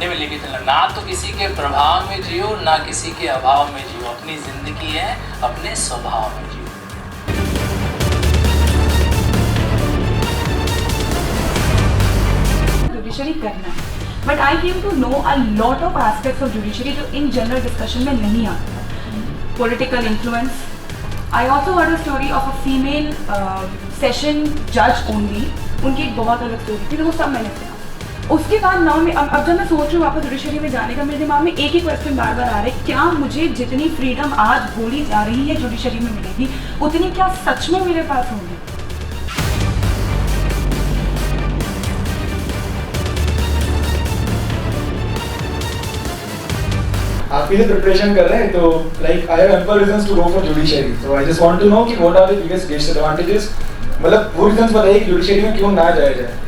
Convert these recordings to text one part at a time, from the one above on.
फंडे में लेके चलना, ना तो किसी के प्रभाव में जियो ना किसी के अभाव में जियो, अपनी जिंदगी है अपने स्वभाव में जियो। जुडिशरी करना है, but I came to know a lot of aspects of judiciary जो इन जनरल डिस्कशन में नहीं आता। Political influence, I also heard a story of a female session जज ओनली, उनकी एक बहुत अलग स्टोरी थी, वो सब मैंने सुना। उसके बाद नाउ में अब जब मैं सोच रही हूँ वापस जुडिशरी में जाने का, मेरे दिमाग में एक ही क्वेश्चन बार बार आ रहा है, क्या मुझे जितनी फ्रीडम आज बोली जा रही है जुडिशरी में मिलेगी, उतनी क्या सच में मेरे पास होगी? आप ये प्रिपरेशन कर रहे हैं तो like I have ample reasons to go for judiciary, so I just want to know कि what are the biggest disadvantages, मतलब वो रीजंस बताइए कि जुडिशरी में क्यों ना जाया जाए।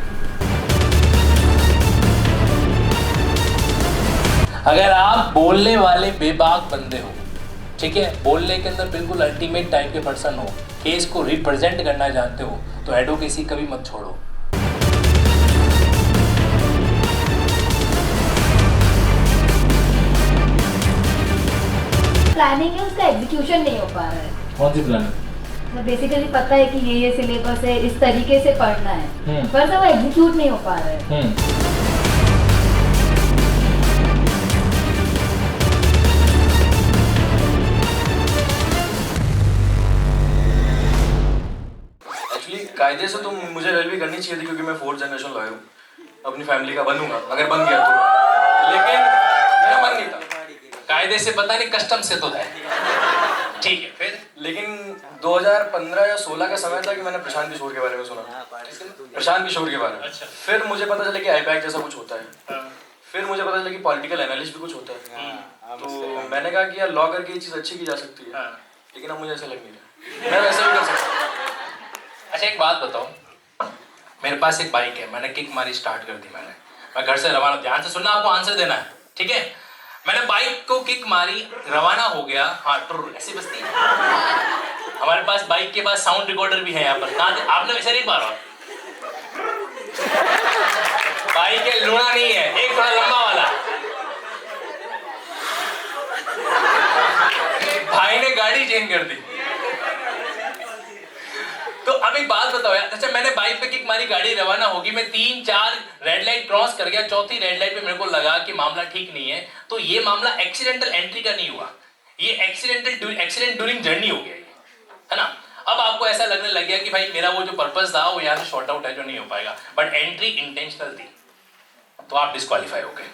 अगर आप बोलने वाले बेबाक बंदे हो, ठीक है, बोलने के अंदर बिल्कुल अल्टीमेट टाइप के पर्सन हो, केस को रिप्रेजेंट करना जानते हो, तो एडवोकेसी कभी मत छोड़ो। प्लानिंग है, उसका एग्जीक्यूशन नहीं हो पा रहा है। कौन सी प्लानिंग? बेसिकली पता है कि ये सिलेबस है, इस तरीके से पढ़ना है, पर वो एग्जीक्यूट नहीं हो पा रहा है। एक्चुअली कायदे से तो मुझे रेलवे करनी चाहिए थी, क्योंकि मैं 4th जनरेशन लॉयर हूँ, अपनी फैमिली का बनूंगा अगर बन गया तो, लेकिन मेरा मन नहीं था। कायदे से पता नहीं, कस्टम से तो है, ठीक है। फिर लेकिन 2015 या 16 का समय था कि मैंने प्रशांत किशोर के बारे में सुना, प्रशांत किशोर के बारे में। अच्छा। फिर मुझे पता चला कि आईपैक जैसा कुछ होता है, फिर मुझे पता चला कि पॉलिटिकल एनालिस्ट भी कुछ होता है, तो मैंने कहा कि यार लॉ करके ये चीज़ अच्छी की जा सकती है, लेकिन अब मुझे ऐसा लग नहीं रहा, मैं वैसा भी कर सकता। अच्छा एक बात बताओ, मेरे पास एक बाइक है, मैंने किक मारी, स्टार्ट कर दी, मैं घर से रवाना, ध्यान से सुनना, आपको आंसर देना है, ठीक है। मैंने बाइक को किक मारी, रवाना हो गया, हाँ टुर ऐसी बजती है। हमारे पास बाइक के पास साउंड रिकॉर्डर भी है यहाँ पर, कहाँ आपने वैसे नहीं पा रहा, बाइक है, लूना नहीं है, एक थोड़ा लंबा वाला। भाई ने गाड़ी चेंज कर दी। तो अब एक बात बताओ यार, अच्छा मैंने बाइक पे किक मारी, गाड़ी रवाना होगी, मैं 3-4 रेड लाइट क्रॉस कर गया, चौथी रेड लाइट पे मेरे को लगा कि मामला ठीक नहीं है, तो ये मामला एक्सीडेंटल एंट्री का नहीं हुआ, ये एक्सीडेंट ड्यूरिंग जर्नी हो गया, है ना। अब आपको ऐसा लगने लग गया कि भाई मेरा वो जो पर्पस था वो यहाँ से शॉर्ट आउट है, जो नहीं हो पाएगा, बट एंट्री इंटेंशनल थी, तो आप डिस्क्वालीफाई हो गए।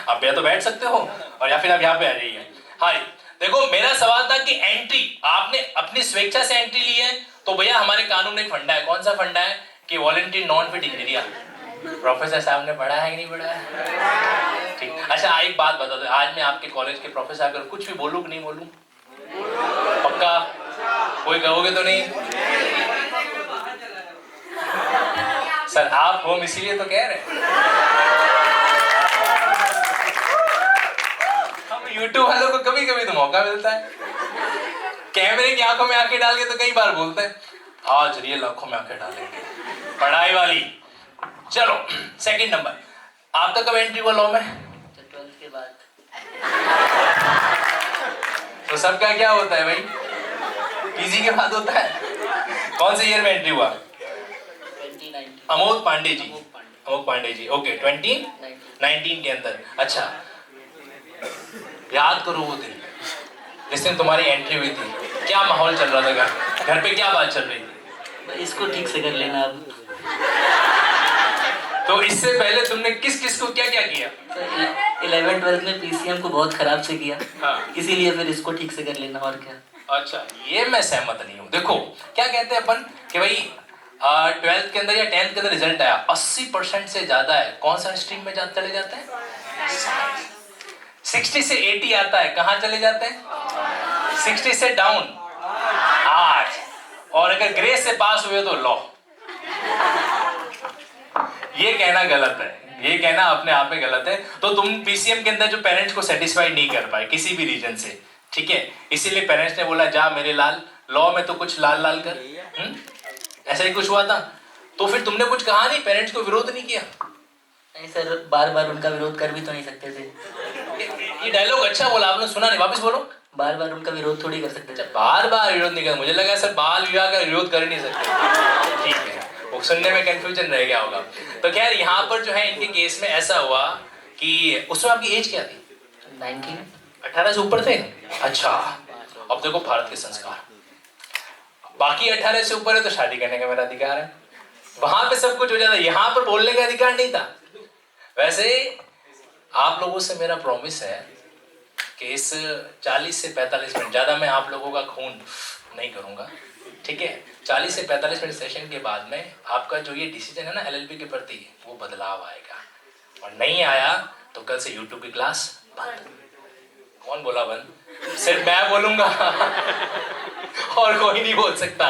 आप या तो बैठ सकते हो और या फिर आप यहाँ पे आ जाइए। हाँ, देखो मेरा सवाल था कि एंट्री आपने अपनी स्वेच्छा से एंट्री ली है, तो भैया हमारे कानून में एक फंडा है, कौन सा फंडा है कि वॉलंटरी नॉन फिट इंजीरियर। प्रोफेसर साहब ने पढ़ा है कि नहीं पढ़ा है? ठीक। अच्छा एक बात बता दो, आज मैं आपके कॉलेज के प्रोफेसर अगर कुछ भी बोलूं कि नहीं बोलूं, पक्का कोई कहोगे तो नहीं? सर आप हो इसीलिए तो कह रहे हम यूट्यूब वालों को कभी कभी तो मौका मिलता है, कैमरे की आंखों में आंखें डाल के तो कई बार बोलते हैं, आज रियल आंखों में आंखें डालेंगे, पढ़ाई वाली। चलो सेकंड नंबर, आपका कब एंट्री हुआ लॉ में? 12th के बाद। तो सबका क्या होता है भाई? पीजी के बाद होता है। कौन से ईयर में एंट्री हुआ? 2019। अमोद पांडे जी, ओके 2019 के अंदर। अच्छा याद करो वो दिन जिस दिन तुम्हारी एंट्री हुई थी, क्या माहौल चल रहा था घर पे क्या बात चल रही थी? इसको ठीक से कर लेना अब। तो इससे पहले तुमने किस को क्या किया? 11th-12th में पीसीएम को बहुत खराब से किया, हाँ। इसीलिए फिर इसको ठीक से कर लेना, और क्या। अच्छा ये मैं सहमत नहीं हूँ। देखो क्या कहते हैं अपन कि भाई 12th के अंदर या 10th के अंदर रिजल्ट आया, 80% से ज्यादा है, कौन सा स्ट्रीम में चले जाते हैं? 60 से 80 आता है, कहाँ चले जाते हैं? 60 से डाउन आर्ट्स, और अगर ग्रेस से पास हुए तो लॉ। ये कहना गलत है, ये कहना अपने आप में गलत है। तो तुम पीसीएम के अंदर जो पेरेंट्स को सेटिस्फाई नहीं कर पाए किसी भी रीजन से, ठीक है, इसीलिए पेरेंट्स ने बोला जा मेरे लाल लॉ में तो कुछ लाल लाल कर। ऐसा ही कुछ हुआ था, तो फिर तुमने कुछ कहा नहीं, पेरेंट्स को विरोध नहीं किया? नहीं सर, बार बार उनका विरोध कर भी तो नहीं सकते थे। ये डायलॉग अच्छा बोला, आपने सुना नहीं, वापस बोलो। बार बार उनका विरोध थोड़ी कर सकते थे। बार बार विरोध नहीं कर, मुझे लगा सर बाल विवाह का विरोध कर ही नहीं सकते। ठीक है, वो सुनने में कंफ्यूजन रह गया होगा। तो खैर यहाँ पर जो है इनके केस में ऐसा हुआ कि उसमें आपकी एज क्या थी? 19। 18 से ऊपर थे? अच्छा, अब देखो भारत के संस्कार, बाकी 18 से ऊपर है तो शादी करने का मेरा अधिकार है, वहां पे सब कुछ हो जाता है, यहाँ पर बोलने का अधिकार नहीं था। वैसे आप लोगों से मेरा प्रॉमिस है कि इस 40 से 45 मिनट, ज़्यादा मैं आप लोगों का खून नहीं करूँगा, ठीक है? 40 से 45 मिनट सेशन के बाद में आपका जो ये डिसीजन है ना एलएलबी के प्रति, वो बदलाव आएगा, और नहीं आया तो कल से यूट्यूब की क्लास बंद। कौन बोला बंद? सिर्फ मैं बोलूँगा और कोई नहीं बोल सकता।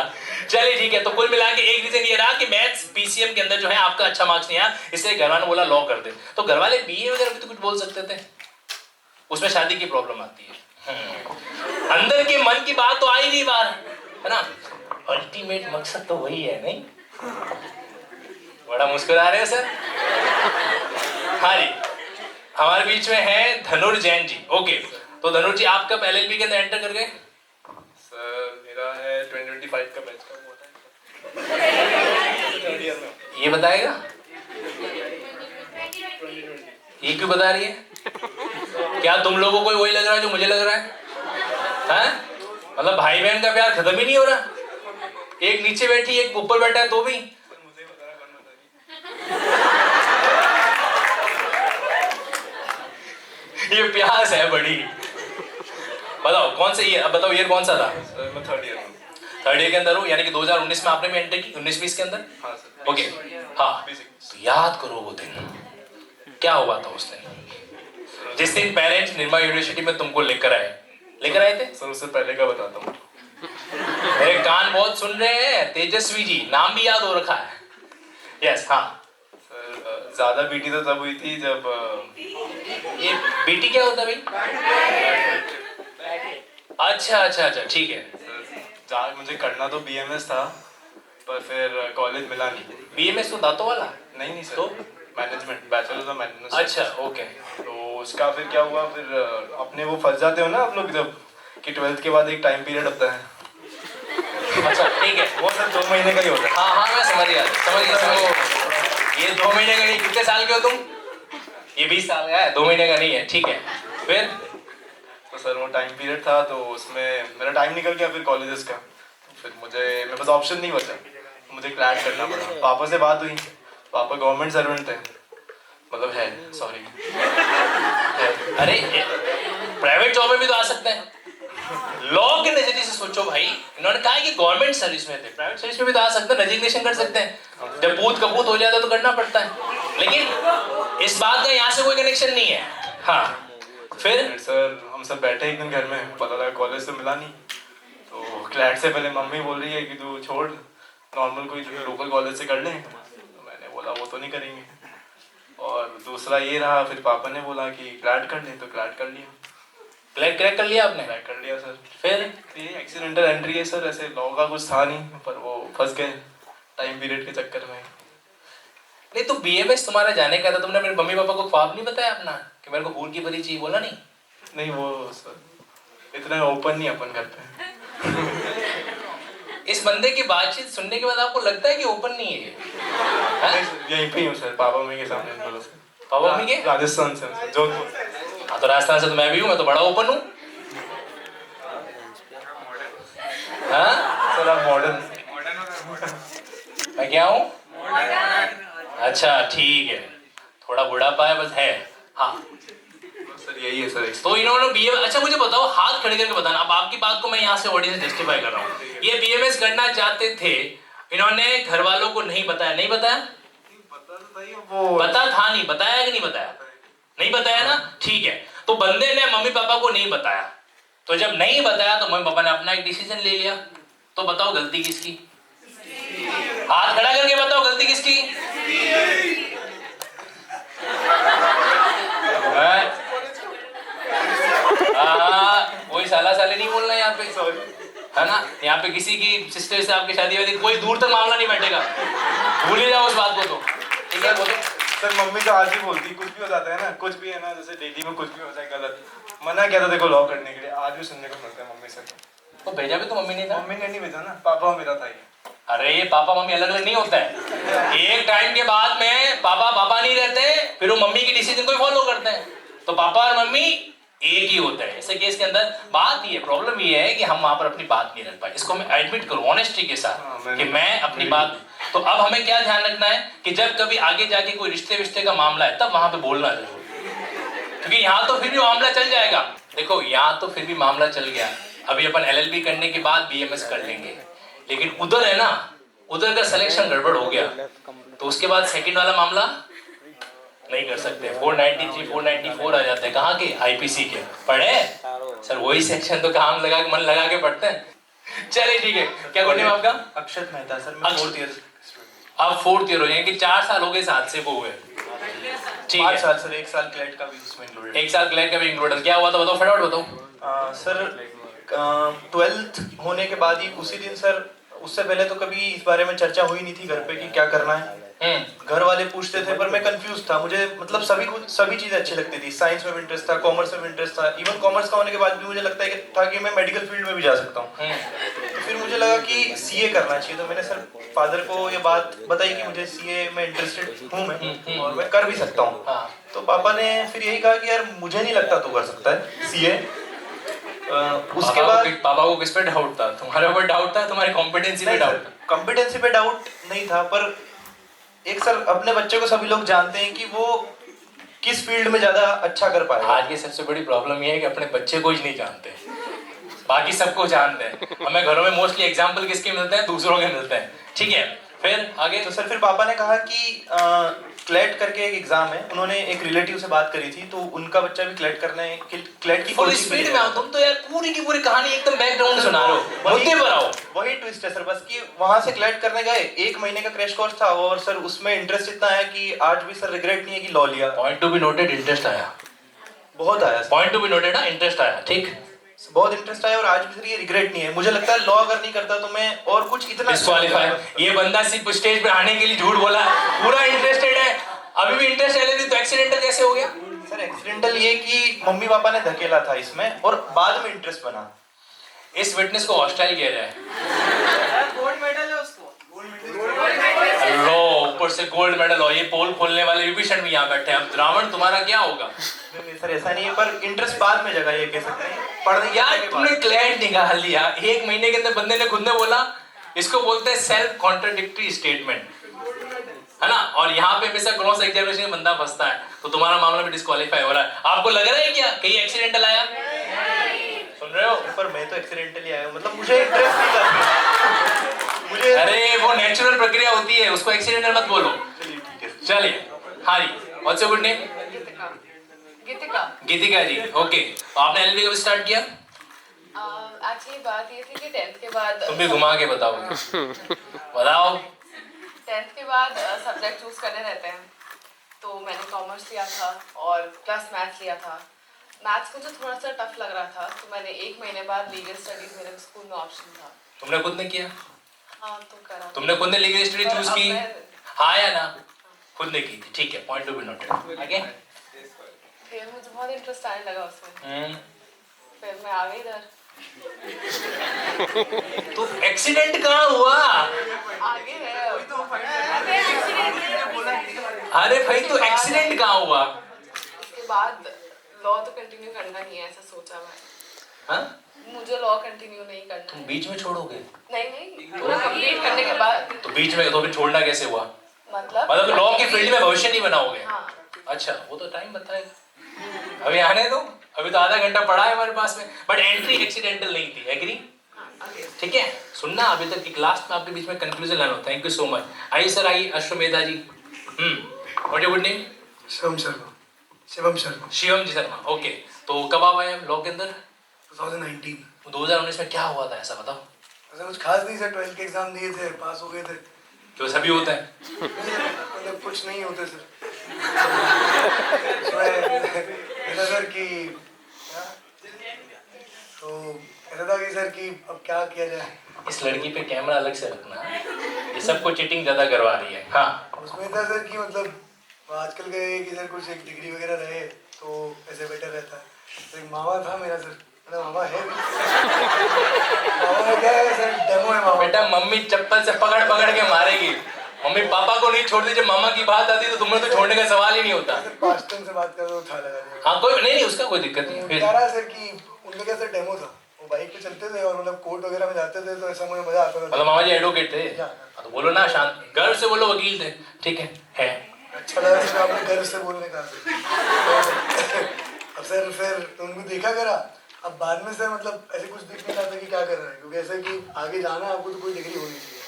चलिए ठीक है, तो कुल मिला के एक रीजन ये रहा कि मैथ्स पीसीएम के अंदर जो है आपका अच्छा मार्क्स नहीं आया, इसलिए घर वालों ने बोला लॉ कर दे। तो घर वाले बीए वगैरह भी तो कुछ बोल सकते थे, उसमें शादी की प्रॉब्लम आती है। अंदर के मन की बात तो आई नहीं बाहर, है ना? अल्टीमेट मकसद तो वही है, नहीं? बड़ा मुस्कुरा रहे हो सर। हाँ जी, हमारे बीच में है धनुर जैन जी। ओके, तो धनुर जी आप कब एलएलबी के अंदर एंटर कर गए? सर मेरा है 2025 का बैच का हुआ था। ये बताएगा? ये क्यों बता रही है? क्या तुम लोगों को वही लग रहा है जो मुझे लग रहा है? हैं? मतलब भाई बहन का प्यार खत्म ही नहीं हो रहा, एक नीचे बैठी एक ऊपर बैठा है तो भी। ये प्यास है बड़ी। बताओ कौन से ईयर, अब बताओ ईयर कौन सा था? सर मैं 3rd ईयर में। 3rd ईयर के अंदर हूँ, यानी कि 2019 में आपने भी एंटर की, 19-20 के अंदर? हाँ सर। ओके, हाँ, तो याद करो वो दिन क्या हुआ था उस दिन, जिस दिन पेरेंट्स निर्मा यूनिवर्सिटी में तुमको लेकर आए थे? सर उससे पहले का बताता हूँ। मेरे कान बहुत सुन रहे हैं। तेजस्वी जी, नाम भी याद हो रखा है। यस, हाँ सर ज्यादा बीटी तो तब हुई थी जब ये बेटी क्या होता है भाई? अच्छा, ठीक है। सर मुझे करना तो बीएमएस था, पर फिर कॉलेज मिला नहीं। बीएमएस तो दांतों वाला? नहीं सर, तो मैनेजमेंट, बैचलर्स ऑफ मैनेजमेंट। अच्छा, ओके। तो उसका फिर क्या हुआ, फिर अपने वो फंस जाते हो ना आप लोग जब, कि 12th के बाद एक टाइम पीरियड होता है। अच्छा ठीक है, वो सर 2 महीने का ही होता है। हाँ मैं समझ गया। ये 2 महीने का नहीं, कितने साल के हो तुम? ये 20 साल का है, 2 महीने का नहीं है, ठीक है। फिर तो सर वो टाइम पीरियड था, तो उसमें मेरा टाइम निकल गया फिर कॉलेजेस का। फिर मेरे पास ऑप्शन नहीं बचा, मुझे क्लैट करना पड़ा। पापा से बात हुई, पापा गवर्नमेंट सर्वेंट थे, मतलब है, सॉरी। अरे प्राइवेट जॉब में भी तो आ सकते हैं। लॉ के नजरिए से सोचो भाई, इन्होंने कहा कि गवर्नमेंट सर्विस में थे, प्राइवेट सर्विस में भी तो आ सकते हैं, रेजिग्नेशन कर सकते हैं। जब पूत कपूत हो जाता है तो करना पड़ता है, लेकिन इस बात का यहाँ से कोई कनेक्शन नहीं है। हाँ, फिर सर हम सब बैठे एक दिन घर में, पता लगा कॉलेज से मिला नहीं, तो क्लैट से पहले मम्मी बोल रही है कि तू छोड़, नॉर्मल कोई लोकल कॉलेज से कर ले। तो मैंने बोला वो तो नहीं करेंगे, और दूसरा ये रहा, फिर पापा ने बोला कि क्लैट कर ले, तो क्लैट कर लिया। क्रैक कर लिया आपने? क्लैट कर लिया सर। फिर ये एक्सीडेंटल एंट्री है सर, ऐसे लॉ का कुछ था नहीं, पर वो फंस गए टाइम पीरियड के चक्कर में। नहीं तो बीएमएस तुम्हारा जाने का था, तुमने मेरे मम्मी पापा को ख्वाब नहीं बताया अपना कि मेरे को फूल की परी चाहिए, बोला नहीं? नहीं वो सर इतना ओपन नहीं अपन घर पे। इस बंदे की बातचीत सुनने के बाद आपको लगता है कि ओपन नहीं है ये? यहीं पे ही हूँ सर, पापा मम्मी के सामने भरोसे। पापा मम्मी के? राजस्थान से, जोधपुर। हाँ तो राजस्थान से तो मैं भी हूँ, मैं तो बड़ा ओपन हूँ। हाँ सर आप मॉडर्न। मैं क्या हूँ? अच्छा ठीक है, थोड़ा बुढ़ापा है बस है। हाँ सर यही है सर। तो इन्होंने बीएमएस, अच्छा मुझे बताओ, हाथ खड़े करके बताना, अब आपकी बात को मैं यहाँ से ऑडियंस जस्टिफाई कर रहा हूँ। ये बीएमएस करना चाहते थे, इन्होंने घर वालों को नहीं बताया? नहीं बताया? पता था, नहीं बताया कि नहीं बताया? नहीं बताया ना, ठीक है। तो बंदे ने मम्मी पापा को नहीं बताया, तो जब नहीं बताया तो मम्मी पापा ने अपना एक डिसीजन ले लिया। तो बताओ गलती किसकी? हाथ खड़ा करके बताओ गलती किसकी? कोई साला साले नहीं बोलना यहाँ पे, है ना? यहाँ पे किसी की सिस्टर से आपकी शादी वादी कोई दूर तक मामला नहीं बैठेगा, भूल ही जाओ उस बात को। तो ठीक है, बोलो। सर मम्मी तो आज भी बोलती है, कुछ भी हो जाता है ना, कुछ भी है ना, जैसे डेली में कुछ भी हो जाए गलत, मना किया था देखो लॉ करने के लिए, आज भी सुनने को मिलता है मम्मी से। तो भेजा भी तो मम्मी ने था। मम्मी ने नहीं भेजा ना, पापा मेरा था ये। अरे ये पापा मम्मी अलग अलग नहीं होता है, एक टाइम के बाद में पापा पापा नहीं रहते, फिर वो मम्मी की डिसीजन को फॉलो करते हैं, तो पापा और मम्मी एक ही होता है। ऐसे केस के अंदर बात ये प्रॉब्लम ये है कि हम वहां पर अपनी बात नहीं रख पाए, इसको मैं एडमिट करूं ऑनेस्टी के साथ कि मैं अपनी बात। तो अब हमें क्या ध्यान रखना है कि जब कभी आगे जाके कोई रिश्ते विश्ते का मामला है तब वहां पे बोलना जरूर, क्योंकि यहाँ तो फिर भी मामला चल जाएगा। देखो यहाँ तो फिर भी मामला चल गया, अभी अपन LLB करने के बाद BMS कर लेंगे, लेकिन उधर है ना, उधर का सिलेक्शन गड़बड़ हो गया तो उसके बाद सेकंड वाला मामला नहीं कर सकते। 493 494 आ जाते हैं, कहाँ के? IPC के। पढ़े सर वही सेक्शन तो काम लगा के मन लगा के पढ़ते हैं। चलिए ठीक है, क्या गुड नेम आपका? अक्षत मेहता सर, मैं 4th ईयर। अब 4th ईयर हो जाएंगे, 4 साल हो गए साथ से वो हुए। ठीक 5 है, साल सर, 1 साल क्लेट का भी उसमें इंक्लूडेड। 1 साल क्लैट का भी इंक्लूडेड। क्या हुआ था बताओ, फटाफट बताओ। सर 12th होने के बाद ही उसी दिन सर, उससे पहले तो कभी इस बारे में चर्चा हुई नहीं थी घर पे कि क्या करना है। घर वाले पूछते थे पर मैं कंफ्यूज था, मुझे मतलब सभी चीजें अच्छी लगती थी, साइंस में भी इंटरेस्ट था, कॉमर्स में भी इंटरेस्ट था, इवन कॉमर्स का होने के बाद भी मुझे लगता है कि था कि मैं मेडिकल फील्ड में भी जा सकता हूँ। तो फिर मुझे लगा कि CA करना चाहिए, तो मैंने सर फादर को ये बात बताई कि मुझे CA में इंटरेस्टेड हूँ मैं और मैं कर भी सकता हूँ। तो पापा ने फिर यही कहा कि यार मुझे नहीं लगता तू कर सकता है CA। उसके बाद पापा को किस पे डाउट था? तुम्हारे ऊपर डाउट था, तुम्हारी कॉम्पिटेंसी पे डाउट था? कॉम्पिटेंसी पे डाउट नहीं था, पर एक सर अपने बच्चे को सभी लोग जानते हैं कि वो किस फील्ड में ज्यादा अच्छा कर पाएगा। आज की सबसे बड़ी प्रॉब्लम ये है कि अपने बच्चे को ही नहीं जानते, बाकी सबको जानते हैं। हमें घरों में मोस्टली एग्जाम्पल किसके मिलते हैं? दूसरों के मिलते हैं। ठीक है, फिर आगे? तो सर फिर पापा ने कहा कि क्लेट करके एक एग्जाम है, उन्होंने एक रिलेटिव से बात करी थी, तो उनका बच्चा भी क्लेट करना है, क्लेट की फुल कोचिंग पे स्पीड में ले आओ, रहा तुम तो यार पूरी की पूरी कहानी एकदम बैकग्राउंड सुना रहे हो, मुद्दे पर आओ। वही ट्विस्ट है सर, बस कि वहां से क्लेट करने गए, 1 महीने का क्रैश कोर्स था और सर उसमें इंटरेस्ट इतना है कि आज भी सर रिग्रेट नहीं है कि लॉ लिया। Point to be noted, interest आया, बहुत आया, पॉइंट टू बी नोटेड ना, इंटरेस्ट आया। ठीक, बहुत इंटरेस्ट आया और आज भी सर ये रिग्रेट नहीं है। मुझे लगता है लॉ अगर नहीं करता तो मैं और कुछ इतना डिस्क्वालीफाई। ये बंदा सिर्फ स्टेज पे आने के लिए झूठ बोला, पूरा इंटरेस्टेड है, अभी भी इंटरेस्ट है, तो एक्सीडेंटल कैसे हो गया? सर एक्सीडेंटल ये कि मम्मी पापा ने धकेला था इसमें और बाद में इंटरेस्ट बना। इस विटनेस को हॉस्टाइल किया जाए। गोल्ड मेडल है उसको, लो ऊपर से गोल्ड मेडल हो, ये पोल खोलने वाले विभीषण भी यहाँ बैठे हैं। अब रावण तुम्हारा क्या होगा? नहीं सर ऐसा नहीं है, पर इंटरेस्ट बाद में जगह ये कह सकते हैं पढ़ने यार तुमने क्लाइंट निकाल लिया 1 महीने के अंदर, बंदे ने खुद ने बोला, इसको बोलते हैं सेल्फ कॉन्ट्राडिक्टरी स्टेटमेंट, है ना। और यहाँ पे हमेशा क्रॉस एग्जामिनेशन में बंदा फंसता है, तो तुम्हारा मामला भी डिस्क्वालीफाई हो रहा है। आपको लग रहा है क्या कहीं एक्सीडेंटल आया? सुन रहे हो? पर मैं तो एक्सीडेंटली आया हूँ, मतलब मुझे इंटरेस्ट नहीं था मुझे। अरे वो नेचुरल प्रक्रिया होती है, उसको एक्सीडेंटल मत बोलो। चलिए ठीक है। चलिए, हाँ जी, what's your good name? Geetika ji, okay. तो आपने LLB कब स्टार्ट किया? एक्चुअली बात ये थी कि 10th के बाद तुम भी घुमा के बताओगे। बताओ। 10th के बाद सब्जेक्ट चूज करने रहते हैं, तो मैंने कॉमर्स लिया था और प्लस मैथ्स लिया था। मैथ्स मुझे थोड़ा सा टफ लग रहा था, तो मैंने 1 महीने बाद लीगल स्टडीज मेरे स्कूल में ऑप्शन था। तुमने खुद ने किया? हाँ तो करा। तुमने खुद ने लीगल स्टडी पर चूज अब की? मैं- हाँ या ना? खुद ने की थी, ठीक है, पॉइंट टू बी नोटेड। आगे? फिर मुझे बहुत इंटरेस्ट आने लगा उसमें, फिर मैं आ गई इधर। तो एक्सीडेंट कहाँ हुआ? आगे है अरे भाई तो एक्सीडेंट कहाँ हुआ? उसके बाद लॉ तो कंटिन्यू करना नहीं है, ऐसा सोचा मैं। हाँ? मुझे लॉ कंटिन्यू नहीं करना तुम है। बीच में छोड़ोगे? नहीं पूरा कंप्लीट करने के बाद। तो बीच में तो फिर छोड़ना कैसे हुआ? मतलब लॉ की फील्ड में भविष्य नहीं बनाओगे? हाँ। अच्छा, वो तो टाइम बताएगा, अभी आने दो, अभी तो आधा घंटा पड़ा है हमारे पास में। बट एंट्री एक्सीडेंटल नहीं थी, एग्री? ठीक है, सुनना अभी तक की लास्ट में आपके बीच में कंक्लूजन लाना। Thank you so much. आइए सर, आइए Ashwamedha ji. What your good name? Shivam Sharma. Shivam Sharma. Shivam ji Sharma, okay. तो कब आप आए लॉ के अंदर? 2019। 2019 में क्या हुआ था ऐसा बताओ? ऐसा कुछ खास नहीं सर, 12th के एग्जाम दिए थे, पास हो गए थे। जो सभी होता है। मतलब कुछ नहीं होते सर। ऐसा सर कि तो ऐसा था कि सर कि अब क्या किया जाए। इस लड़की पे कैमरा अलग से रखना, ये सबको चीटिंग ज्यादा करवा रही है। हाँ, उसमें था सर कि मतलब तो आजकल का ये कि सर कुछ एक डिग्री वगैरह रहे तो ऐसे बेटर रहता है। तो एक मामा था मेरा सर, मेरा मामा है भी। मामा का क्या है सर, डेमो है मामा। बेटा मम्मी चप्पल से पकड़ पकड़ के मारेगी, मम्मी पापा को नहीं छोड़ती, जब मामा की बात आती है तो तुम्हें तो छोड़ने का सवाल ही नहीं होता। सर पास्ट टाइम से बात कर रहे हो, था लगा हाँ कोई नहीं, उसका कोई दिक्कत नहीं। कह रहा सर कि उनका क्या सर डेमो था, वो बाइक पे चलते थे और मतलब कोर्ट वगैरह में जाते थे तो ऐसा मुझे मजा आता था। मतलब मामा जी एडवोकेट थे, तो बोलो ना शांत, गर्व से बोलो वकील थे, ठीक है। अच्छा लगा सर आपने गर्व से बोलने का। तो अब सर फिर तो उनको देखा करा, अब बाद में सर मतलब ऐसे कुछ दिख नहीं रहा था कि क्या कर रहा है, क्योंकि ऐसा कि आगे जाना है आपको तो कोई डिग्री होनी चाहिए।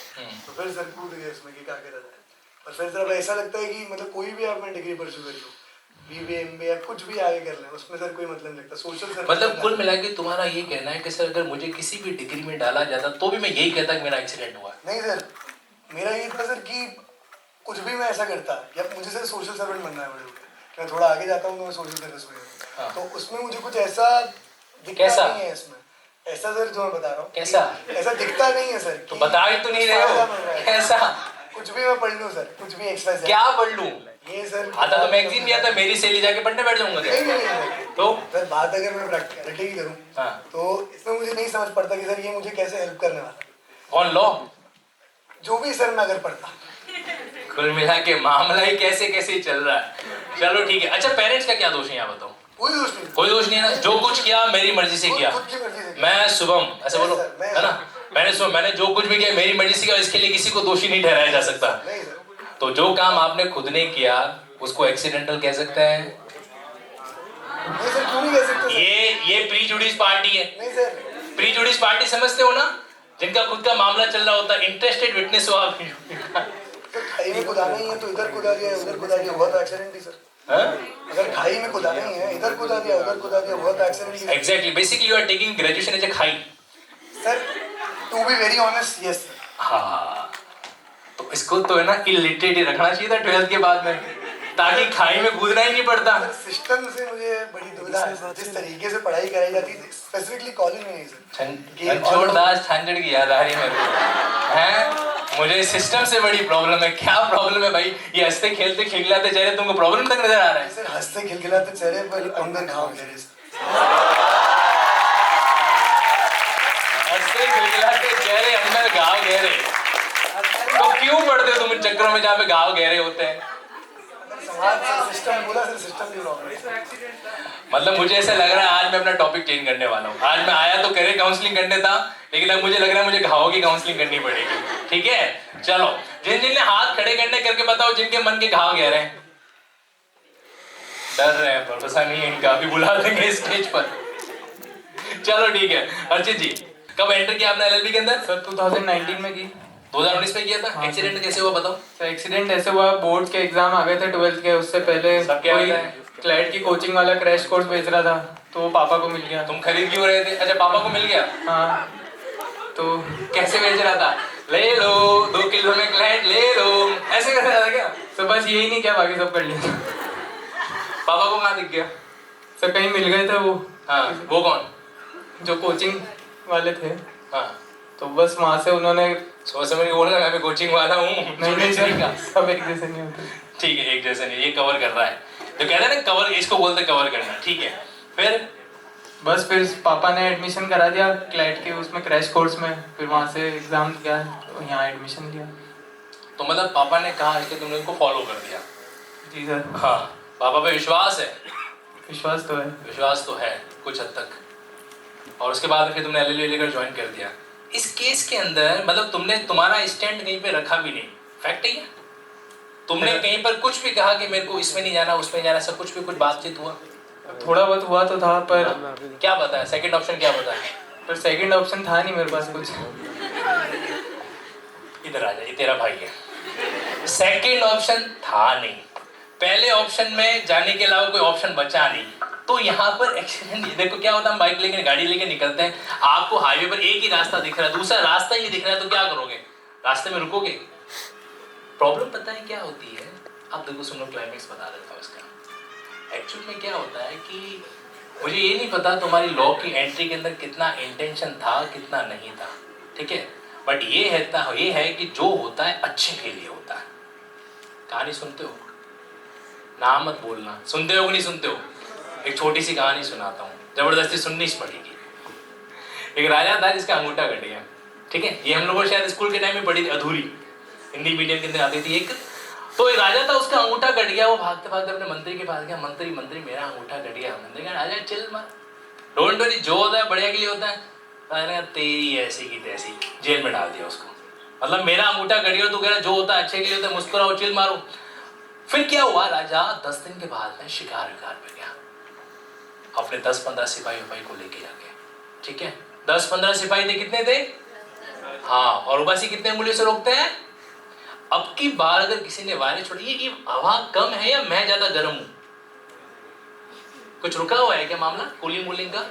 तो फिर सर कूद गए इसमें कि क्या करा जाए। और फिर सर अब ऐसा लगता है कि मतलब कोई भी आपने डिग्री परस्यू कर लो, BBA MBA या कुछ भी आगे कर लें, उसमें सर कोई मतलब नहीं लगता। सोशल सर्विस मतलब कुल मिला के तुम्हारा ये कहना है कि सर अगर मुझे किसी भी डिग्री में डाला जाता तो भी मैं यही कहता कि मेरा एक्सीडेंट हुआ। नहीं सर, मेरा ये था सर कि कुछ भी मैं ऐसा करता या मुझे सर सोशल सर्वेंट बनना है बड़े होकर, मैं थोड़ा आगे जाता हूँ तो मैं सोशल सर्विस में हाँ। तो उसमें मुझे कुछ ऐसा दिखता कैसा? नहीं है इसमें, ऐसा सर जो मैं बता रहा हूँ कैसा? ऐसा दिखता नहीं है सर। तो बता ही तो नहीं रहे हो, कैसा? कुछ भी मैं पढ़ लूँ सर, कुछ भी एक्स्ट्रा क्या पढ़ लूँ? ये सर आता तो मैगजीन भी आता, मेरी सहेली जाके पढ़ने बैठ जाऊंगा क्या? नहीं तो सर बात अगर मैं प्रैक्टिकलिटी की करूँ हाँ। तो इसमें मुझे नहीं समझ पड़ता कि सर ये मुझे कैसे हेल्प करने वाला है। कौन लॉ? जो भी सर मैं अगर पढ़ता, कुल मिला के मामला ही कैसे कैसे चल रहा है। चलो ठीक है। अच्छा पेरेंट्स का क्या दोष है यहाँ बताओ? कोई दोष नहीं, कोई दोष नहीं है ना, जो कुछ किया मेरी मर्जी से किया। खुद की मर्जी से। मैं शुभम, ऐसे बोलो सर, मैं- है ना, मैंने जो कुछ भी किया मेरी मर्जी से किया, इसके लिए किसी को दोषी नहीं ठहराया जा सकता। नहीं सर, तो जो काम आपने खुद ने किया उसको एक्सीडेंटल कह सकते हैं? नहीं सर क्यों नहीं कह सकते सर? ये प्रीजुडिस पार्टी है। नहीं सर, प्रीजुडिस पार्टी समझते हो ना, जिनका खुद का मामला चल रहा होता है, इंटरेस्टेड विटनेस हो आप। खाई में कुदाना ही है तो इधर कुदा दिया उधर कुदा दिया, हुआ तो एक्सीडेंट ही सर। हाँ? अगर खाई में कुदाना ही है, इधर कुदा दिया उधर कुदा दिया, हुआ तो एक्सीडेंट ही Exactly. Basically, you are taking graduation as a खाई। Sir. To be very honest, yes sir. हाँ, तो इसको तो है ना इलिटरेट ही रखना चाहिए था 12th के बाद में, ताकि खाई में कूदना ही नहीं पड़ता। सर सिस्टम से मुझे बड़ी दुविधा है, जिस तरीके से पढ़ाई कराई जाती है स्पेसिफिकली कॉलेज में नहीं सर। छोड़दास छांजड़ की याद आ रही है मेरे को। हैं? मुझे सिस्टम से बड़ी प्रॉब्लम है। क्या प्रॉब्लम है भाई? ये हंसते खेलते खिलखिलाते चेहरे तुमको प्रॉब्लम तक नजर आ रहा है? सर हंसते खिलखिलाते चेहरे पर अंदर घाव गहरे सर। हंसते खिलखिलाते चेहरे अंदर घाव गहरे। तो क्यों पढ़ते हो तुम इन चक्करों में जहाँ पे घाव गहरे होते हैं? समाज से सिस्टम बोला सर, सिस्टम भी प्रॉब्लम है। मतलब मुझे ऐसा लग रहा है आज मैं अपना टॉपिक चेंज करने वाला हूँ। आज मैं आया तो करियर काउंसलिंग करने था, लेकिन अब मुझे लग रहा है मुझे घावों की काउंसलिंग करनी पड़ेगी। ठीक है, चलो जिन जिन ने हाथ खड़े करने करके बताओ जिनके मन के घाव गहरे हैं। डर रहे हैं पर पता नहीं इनका, अभी बुला देंगे स्टेज पर। चलो ठीक है। अर्चित जी कब एंटर किया आपने एलएलबी के अंदर? सर 2019 में की। 2019 में किया था। हाँ, एक्सीडेंट कैसे हुआ बताओ? सर एक्सीडेंट ऐसे हुआ, बोर्ड के एग्जाम आ गए थे 12th के, उससे पहले सब क्या कोई होता है? क्लैट की कोचिंग वाला क्रैश कोर्स बेच रहा था, तो वो पापा को मिल गया। तुम खरीद क्यों रहे थे? अच्छा पापा को मिल गया। हाँ, तो कैसे बेच रहा था? ले लो 2 किलो में क्लैट ले लो, ऐसे कर रहा था क्या? सर बस यही नहीं किया, बाकी सब कर लिया। पापा को कहाँ दिख गया? सर कहीं मिल गए थे वो। हाँ, वो कौन? जो कोचिंग वाले थे, हाँ, तो बस वहाँ से उन्होंने। सोच समझ के बोलना मैं कोचिंग वाला हूँ। नहीं सर, सब एक जैसे नहीं होते। ठीक है, एक जैसे नहीं, ये कवर कर रहा है। तो कहते हैं ना कवर, इसको बोलते कवर करना। ठीक है, फिर बस फिर पापा ने एडमिशन करा दिया क्लैट के उसमें क्रैश कोर्स में, फिर वहाँ से एग्जाम दिया तो यहाँ एडमिशन लिया। तो मतलब पापा ने कहा कि तुमने उनको फॉलो कर दिया? जी सर। हाँ, पापा पे विश्वास है? विश्वास तो है। विश्वास तो है कुछ हद तक। और उसके बाद फिर तुमने एलएलबी लेकर ज्वाइन कर दिया। इस केस के अंदर मतलब तुमने तुम्हारा स्टैंड कहीं पे रखा भी नहीं, फैक्ट है ये? तुमने कहीं पर कुछ भी कहा कि मेरे को इसमें नहीं जाना उसमें नहीं जाना, सब कुछ भी कुछ बातचीत हुआ? थोड़ा बहुत हुआ तो था, पर क्या बताया? सेकंड ऑप्शन क्या बताया? पर सेकंड ऑप्शन था नहीं मेरे पास कुछ। इधर आ जा, ये तेरा भाई है। सेकंड ऑप्शन था नहीं, पहले ऑप्शन में जाने के अलावा कोई ऑप्शन बचा नहीं। तो यहाँ पर एक्सीडेंट, देखो क्या होता है, हम बाइक लेके गाड़ी लेके निकलते हैं, आपको हाईवे पर एक ही रास्ता दिख रहा है, दूसरा रास्ता ही नहीं दिख रहा है, तो क्या करोगे? रास्ते में रुकोगे? प्रॉब्लम पता है क्या होती है? अब देखो सुनो, क्लाइमेक्स बता देता हूँ इसका। एक्चुअल में क्या होता है कि मुझे ये नहीं पता तुम्हारी लॉ की एंट्री के अंदर कितना इंटेंशन था कितना नहीं था, ठीक है, बट ये है कि जो होता है अच्छे के लिए होता है। कहानी सुनते हो? नाम मत बोलना, सुनते हो कि नहीं सुनते हो? एक छोटी सी कहानी सुनाता हूँ, जबरदस्ती सुननी पड़ेगी। एक राजा था जिसका अंगूठा कट गया, ठीक है? ये हम लोगों शायद स्कूल के टाइम में पढ़ी थी, अधूरी हिंदी मीडियम के अंदर आती थी एक। तो एक राजा था, उसका अंगूठा कट गया। वो भागते भागते अपने मंत्री के पास गया, मंत्री मंत्री मेरा अंगूठा कट गया। मंत्री कहा राजा चिल मत, डोंट वरी, जो होता है बढ़िया के लिए होता है। राजा ने कहा तेरी ऐसी की तैसी, जेल में डाल दिया उसको। मतलब मेरा अंगूठा कट गया, तू कह रहा जो होता है अच्छे के लिए होता है, मुस्कुराओ चिल मारो। फिर क्या हुआ, राजा 10 दिन के बाद में शिकार विकार पे गया, अपने 10-15 सिपाही को लेके आ गया, ठीक है? 10-15 सिपाही थे, कितने थे? हाँ, और उबासी कितने उंगलियों से रोकते हैं? अब की बार अगर किसी ने वायरस छोड़ी, ये हवा कम है या मैं ज्यादा गर्म हूं? कुछ रुका हुआ है क्या मामला कूलिंग वूलिंग का?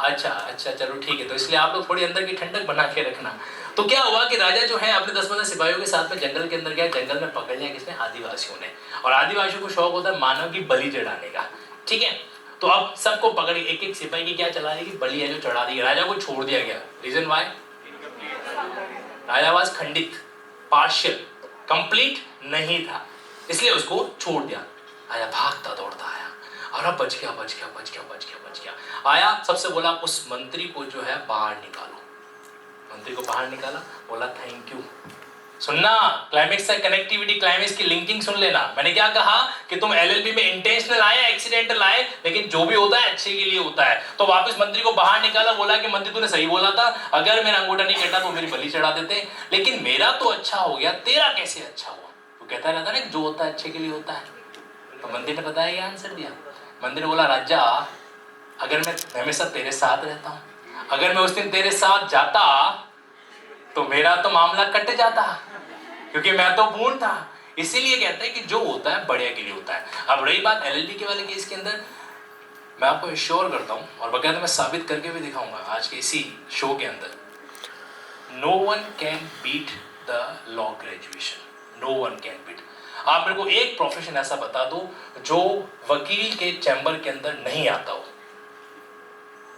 अच्छा चलो ठीक है। तो इसलिए आप लोग थोड़ी अंदर की ठंडक बना के रखना। तो क्या हुआ कि राजा जो है अपने 10-15 सिपाहियों के साथ में जंगल के अंदर गया। जंगल में पकड़ लिया किसने? आदिवासियों ने। और आदिवासियों को शौक होता है मानव की बलि चढ़ाने का, ठीक है? तो अब सबको पकड़ एक एक सिपाही की क्या चला दी, बलि है जो चढ़ा दी। राजा को छोड़ दिया गया। Reason why? राजा वाज खंडित, पार्शियल, कंप्लीट नहीं था, इसलिए उसको छोड़ दिया। राजा भागता दौड़ता आया, अरे बच गया। आया, सबसे बोला उस मंत्री को जो है बाहर निकालो। मंत्री को बाहर निकाला, बोला थैंक यू। सुनना, क्लाइमेक्स से कनेक्टिविटी, क्लाइमेक्स की लिंकिंग सुन लेना। मैंने क्या कहा कि तुम एलएलबी में इंटेंशनल आए, एक्सीडेंटल आए, लेकिन जो भी होता है अच्छे के लिए होता है। तो वापस मंत्री को बाहर निकाला, बोला कि मंत्री तूने सही बोला था, अगर मेरा अंगूठा नहीं कटा तो मेरी बलि चढ़ा देते, लेकिन मेरा तो अच्छा हो गया, तेरा कैसे अच्छा हुआ? वो कहता रहता ना जो होता है अच्छे के लिए होता है। तो मंत्री ने बताया, क्या आंसर दिया? मंत्री ने बोला राजा, अगर मैं हमेशा तेरे साथ रहता हूं, अगर मैं उस दिन तेरे साथ जाता तो मेरा तो मामला कट जाता, क्योंकि मैं तो पूर्ण था। इसीलिए कहते हैं कि जो होता है बढ़िया के लिए होता है। अब रही बात एलएलबी के वाले केस के अंदर, मैं आपको एश्योर करता हूं और बकायदा मैं साबित करके भी दिखाऊंगा आज के इसी शो के अंदर, no one can beat the law graduation, no one can beat. आप मेरे को एक प्रोफेशन ऐसा बता दो जो वकील के चैम्बर के अंदर नहीं आता हो,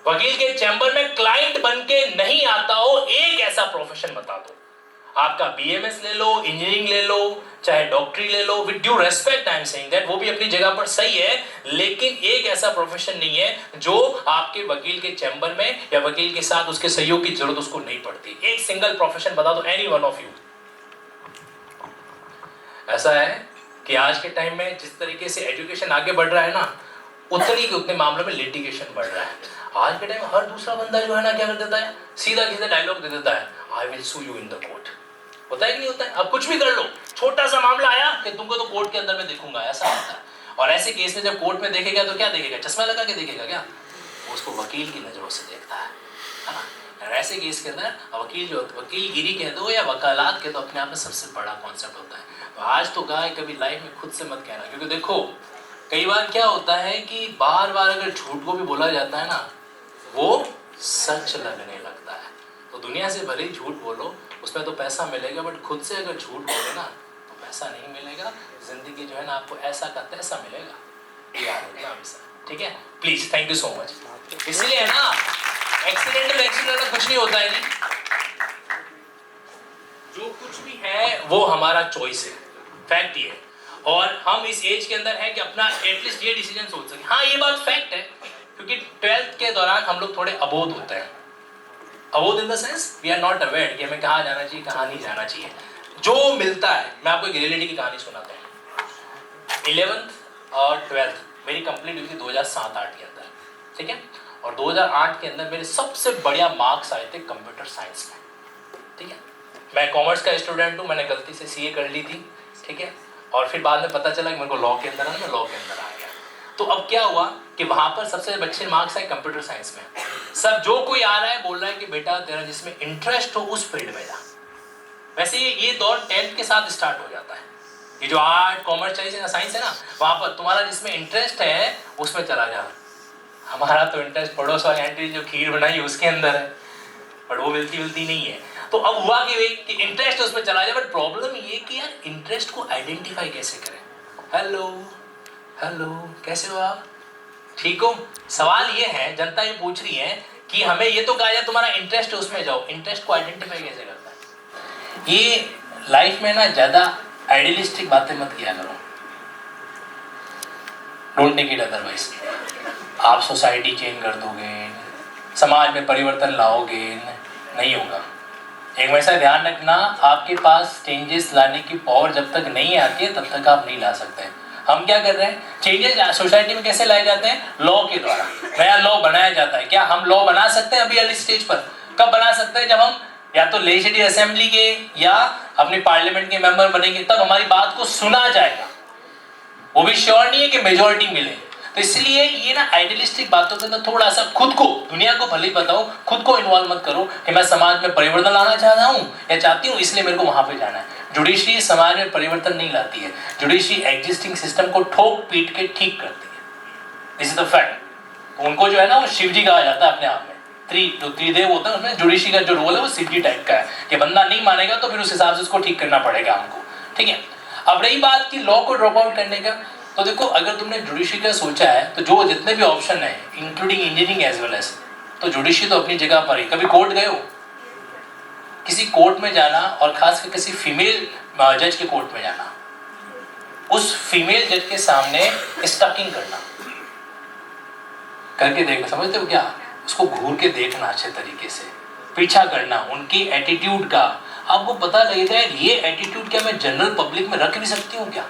वकील के चैम्बर में क्लाइंट बन के नहीं आता हो, एक ऐसा प्रोफेशन बता दो। आपका बीएमएस ले लो, इंजीनियरिंग ले लो, चाहे डॉक्टरी ले लो, with due respect I am saying that, वो भी अपनी जगह पर सही है, लेकिन एक ऐसा प्रोफेशन नहीं है जो आपके वकील के चैम्बर में या वकील के साथ उसके सहयोग की जरूरत उसको नहीं पड़ती। एक सिंगल प्रोफेशन बता दो, एनी वन ऑफ यू। ऐसा है कि आज के टाइम में जिस तरीके से एजुकेशन आगे बढ़ रहा है ना, उतनी के उतने मामलों में लिटिगेशन बढ़ रहा है। आज के टाइम में हर दूसरा बंदा जो है ना क्या कर देता है, सीधा डायलॉग दे देता है, I will sue you in the court. होता है कि नहीं होता है? अब कुछ भी कर लो, छोटा सा मामला आया कि तुमको तो कोर्ट के अंदर में देखूंगा, ऐसा होता है। और ऐसे केस में जब कोर्ट में देखेगा तो क्या देखेगा? चश्मा लगा के देखेगा क्या? उसको वकील की नजरों से देखता है ना? और ऐसे केस के अंदर वकील जो वकीलगिरी कह दो या वकालत कह दो, अपने आप में सबसे बड़ा कॉन्सेप्ट होता है। तो आज तो कहा है कभी लाइफ में खुद से मत कहना, क्योंकि देखो कई बार क्या होता है कि बार बार अगर झूठ को भी बोला जाता है ना, वो सच लगने लगता है। तो दुनिया से भले ही झूठ बोलो, उसमें तो पैसा मिलेगा, बट खुद से अगर झूठ बोले ना तो पैसा नहीं मिलेगा। जिंदगी जो है ना आपको ऐसा का तैसा मिलेगा, याद रखना हमेशा, ठीक है? Please, thank you so much. इसलिए है ना, एक्सीडेंट में कुछ नहीं होता है जी, जो कुछ भी है वो हमारा चॉइस है, फैक्ट ये है। और हम इस एज के अंदर है कि अपना एटलीस्ट ये डिसीजन सोच सके। हाँ, ये बात फैक्ट है, क्योंकि 12th के दौरान हम लोग थोड़े अबोध होते हैं। अबोध in the sense we are not aware कि हमें कहाँ जाना चाहिए, कहाँ नहीं जाना चाहिए। जो मिलता है, मैं आपको एक रियलिटी की कहानी सुनाता हूँ। 11th और 12th मेरी कंप्लीट हुई थी 2007-8 के अंदर, ठीक है? और 2008 के अंदर मेरे सबसे बढ़िया मार्क्स आए थे कंप्यूटर साइंस में, ठीक है? मैं कॉमर्स का स्टूडेंट हूँ, मैंने गलती से सीए कर ली थी, ठीक है? और फिर बाद में पता चला कि मेरे को लॉ के अंदर आना, मैं लॉ के अंदर आ गया। तो अब क्या हुआ कि वहां पर सबसे अच्छे मार्क्स आए कंप्यूटर साइंस में। सब जो कोई आ रहा है बोल रहा है कि बेटा तेरा जिसमें इंटरेस्ट हो उस फील्ड में जा। वैसे ये दौर 10th के साथ स्टार्ट हो जाता है। ये जो आर्ट कॉमर्स चाहिए ना, साइंस है ना, वहां पर तुम्हारा जिसमें इंटरेस्ट है उसमें चला जा। हमारा तो इंटरेस्ट पड़ोस वाली आंटी जो खीर बनाई उसके अंदर है, बट वो मिलती नहीं है। तो अब हुआ कि इंटरेस्ट उसमें चला जाए, बट प्रॉब्लम ये कि यार इंटरेस्ट को आइडेंटिफाई कैसे करें। हेलो कैसे हो आप, ठीक हो? सवाल ये है, जनता ये पूछ रही है कि हमें ये तो कहा जाए तुम्हारा इंटरेस्ट है उसमें जाओ, इंटरेस्ट को आइडेंटिफाई कैसे करता है? ये लाइफ में ना ज्यादा आइडियलिस्टिक बातें मत किया करो, डोंट टेक इट अदरवाइज। आप सोसाइटी चेंज कर दोगे, समाज में परिवर्तन लाओगे, नहीं होगा। एक वैसा ध्यान रखना, आपके पास चेंजेस लाने की पावर जब तक नहीं आती है तब तक आप नहीं ला सकते। हम क्या कर रहे हैं, चेंजेस सोसाइटी में कैसे लाए जाते हैं? लॉ के द्वारा। नया लॉ बनाया जाता है। क्या हम लॉ बना सकते हैं अभी अर्ली स्टेज पर? कब बना सकते हैं? जब हम या तो लेजिस्लेटिव असेंबली के या अपने पार्लियामेंट के मेंबर बनेंगे, तब हमारी बात को सुना जाएगा। वो भी श्योर नहीं है कि मेजोरिटी मिले। तो इसलिए ये ना आइडियलिस्टिक बातों के अंदर थोड़ा सा खुद को, दुनिया को भले ही बताओ, खुद को इन्वॉल्व मत करो कि मैं समाज में परिवर्तन लाना चाहता हूँ या चाहती हूँ इसलिए मेरे को वहां पे जाना है। जुडिशरी समाज में परिवर्तन नहीं लाती है, जुडिशरी एग्जिस्टिंग सिस्टम को ठोक पीट के ठीक करती है। This is the fact. उनको जो है ना वो शिव जी कहा जाता है अपने आप में। जो त्रिदेव होता है उसमें जुडिशरी का जो रोल है वो शिव जी टाइप का है कि बंदा नहीं मानेगा तो फिर उस हिसाब से उसको ठीक करना पड़ेगा हमको, ठीक है। अब रही बात कि लॉ को ड्रॉप आउट करने का, तो देखो अगर तुमने जुडिशरी का सोचा है तो जो जितने भी ऑप्शन है including engineering as well as, तो जुडिशरी तो अपनी जगह पर ही। कभी कोर्ट गए हो? किसी कोर्ट में जाना और खासकर किसी फीमेल जज के कोर्ट में जाना, उस फीमेल जज के सामने स्टॉकिंग करना, करके देखना, समझते हो क्या? उसको घूर के देखना अच्छे तरीके से, पीछा करना उनकी एटीट्यूड का। आपको पता लगेगा ये एटीट्यूड क्या मैं जनरल पब्लिक में रख भी सकती हूँ क्या?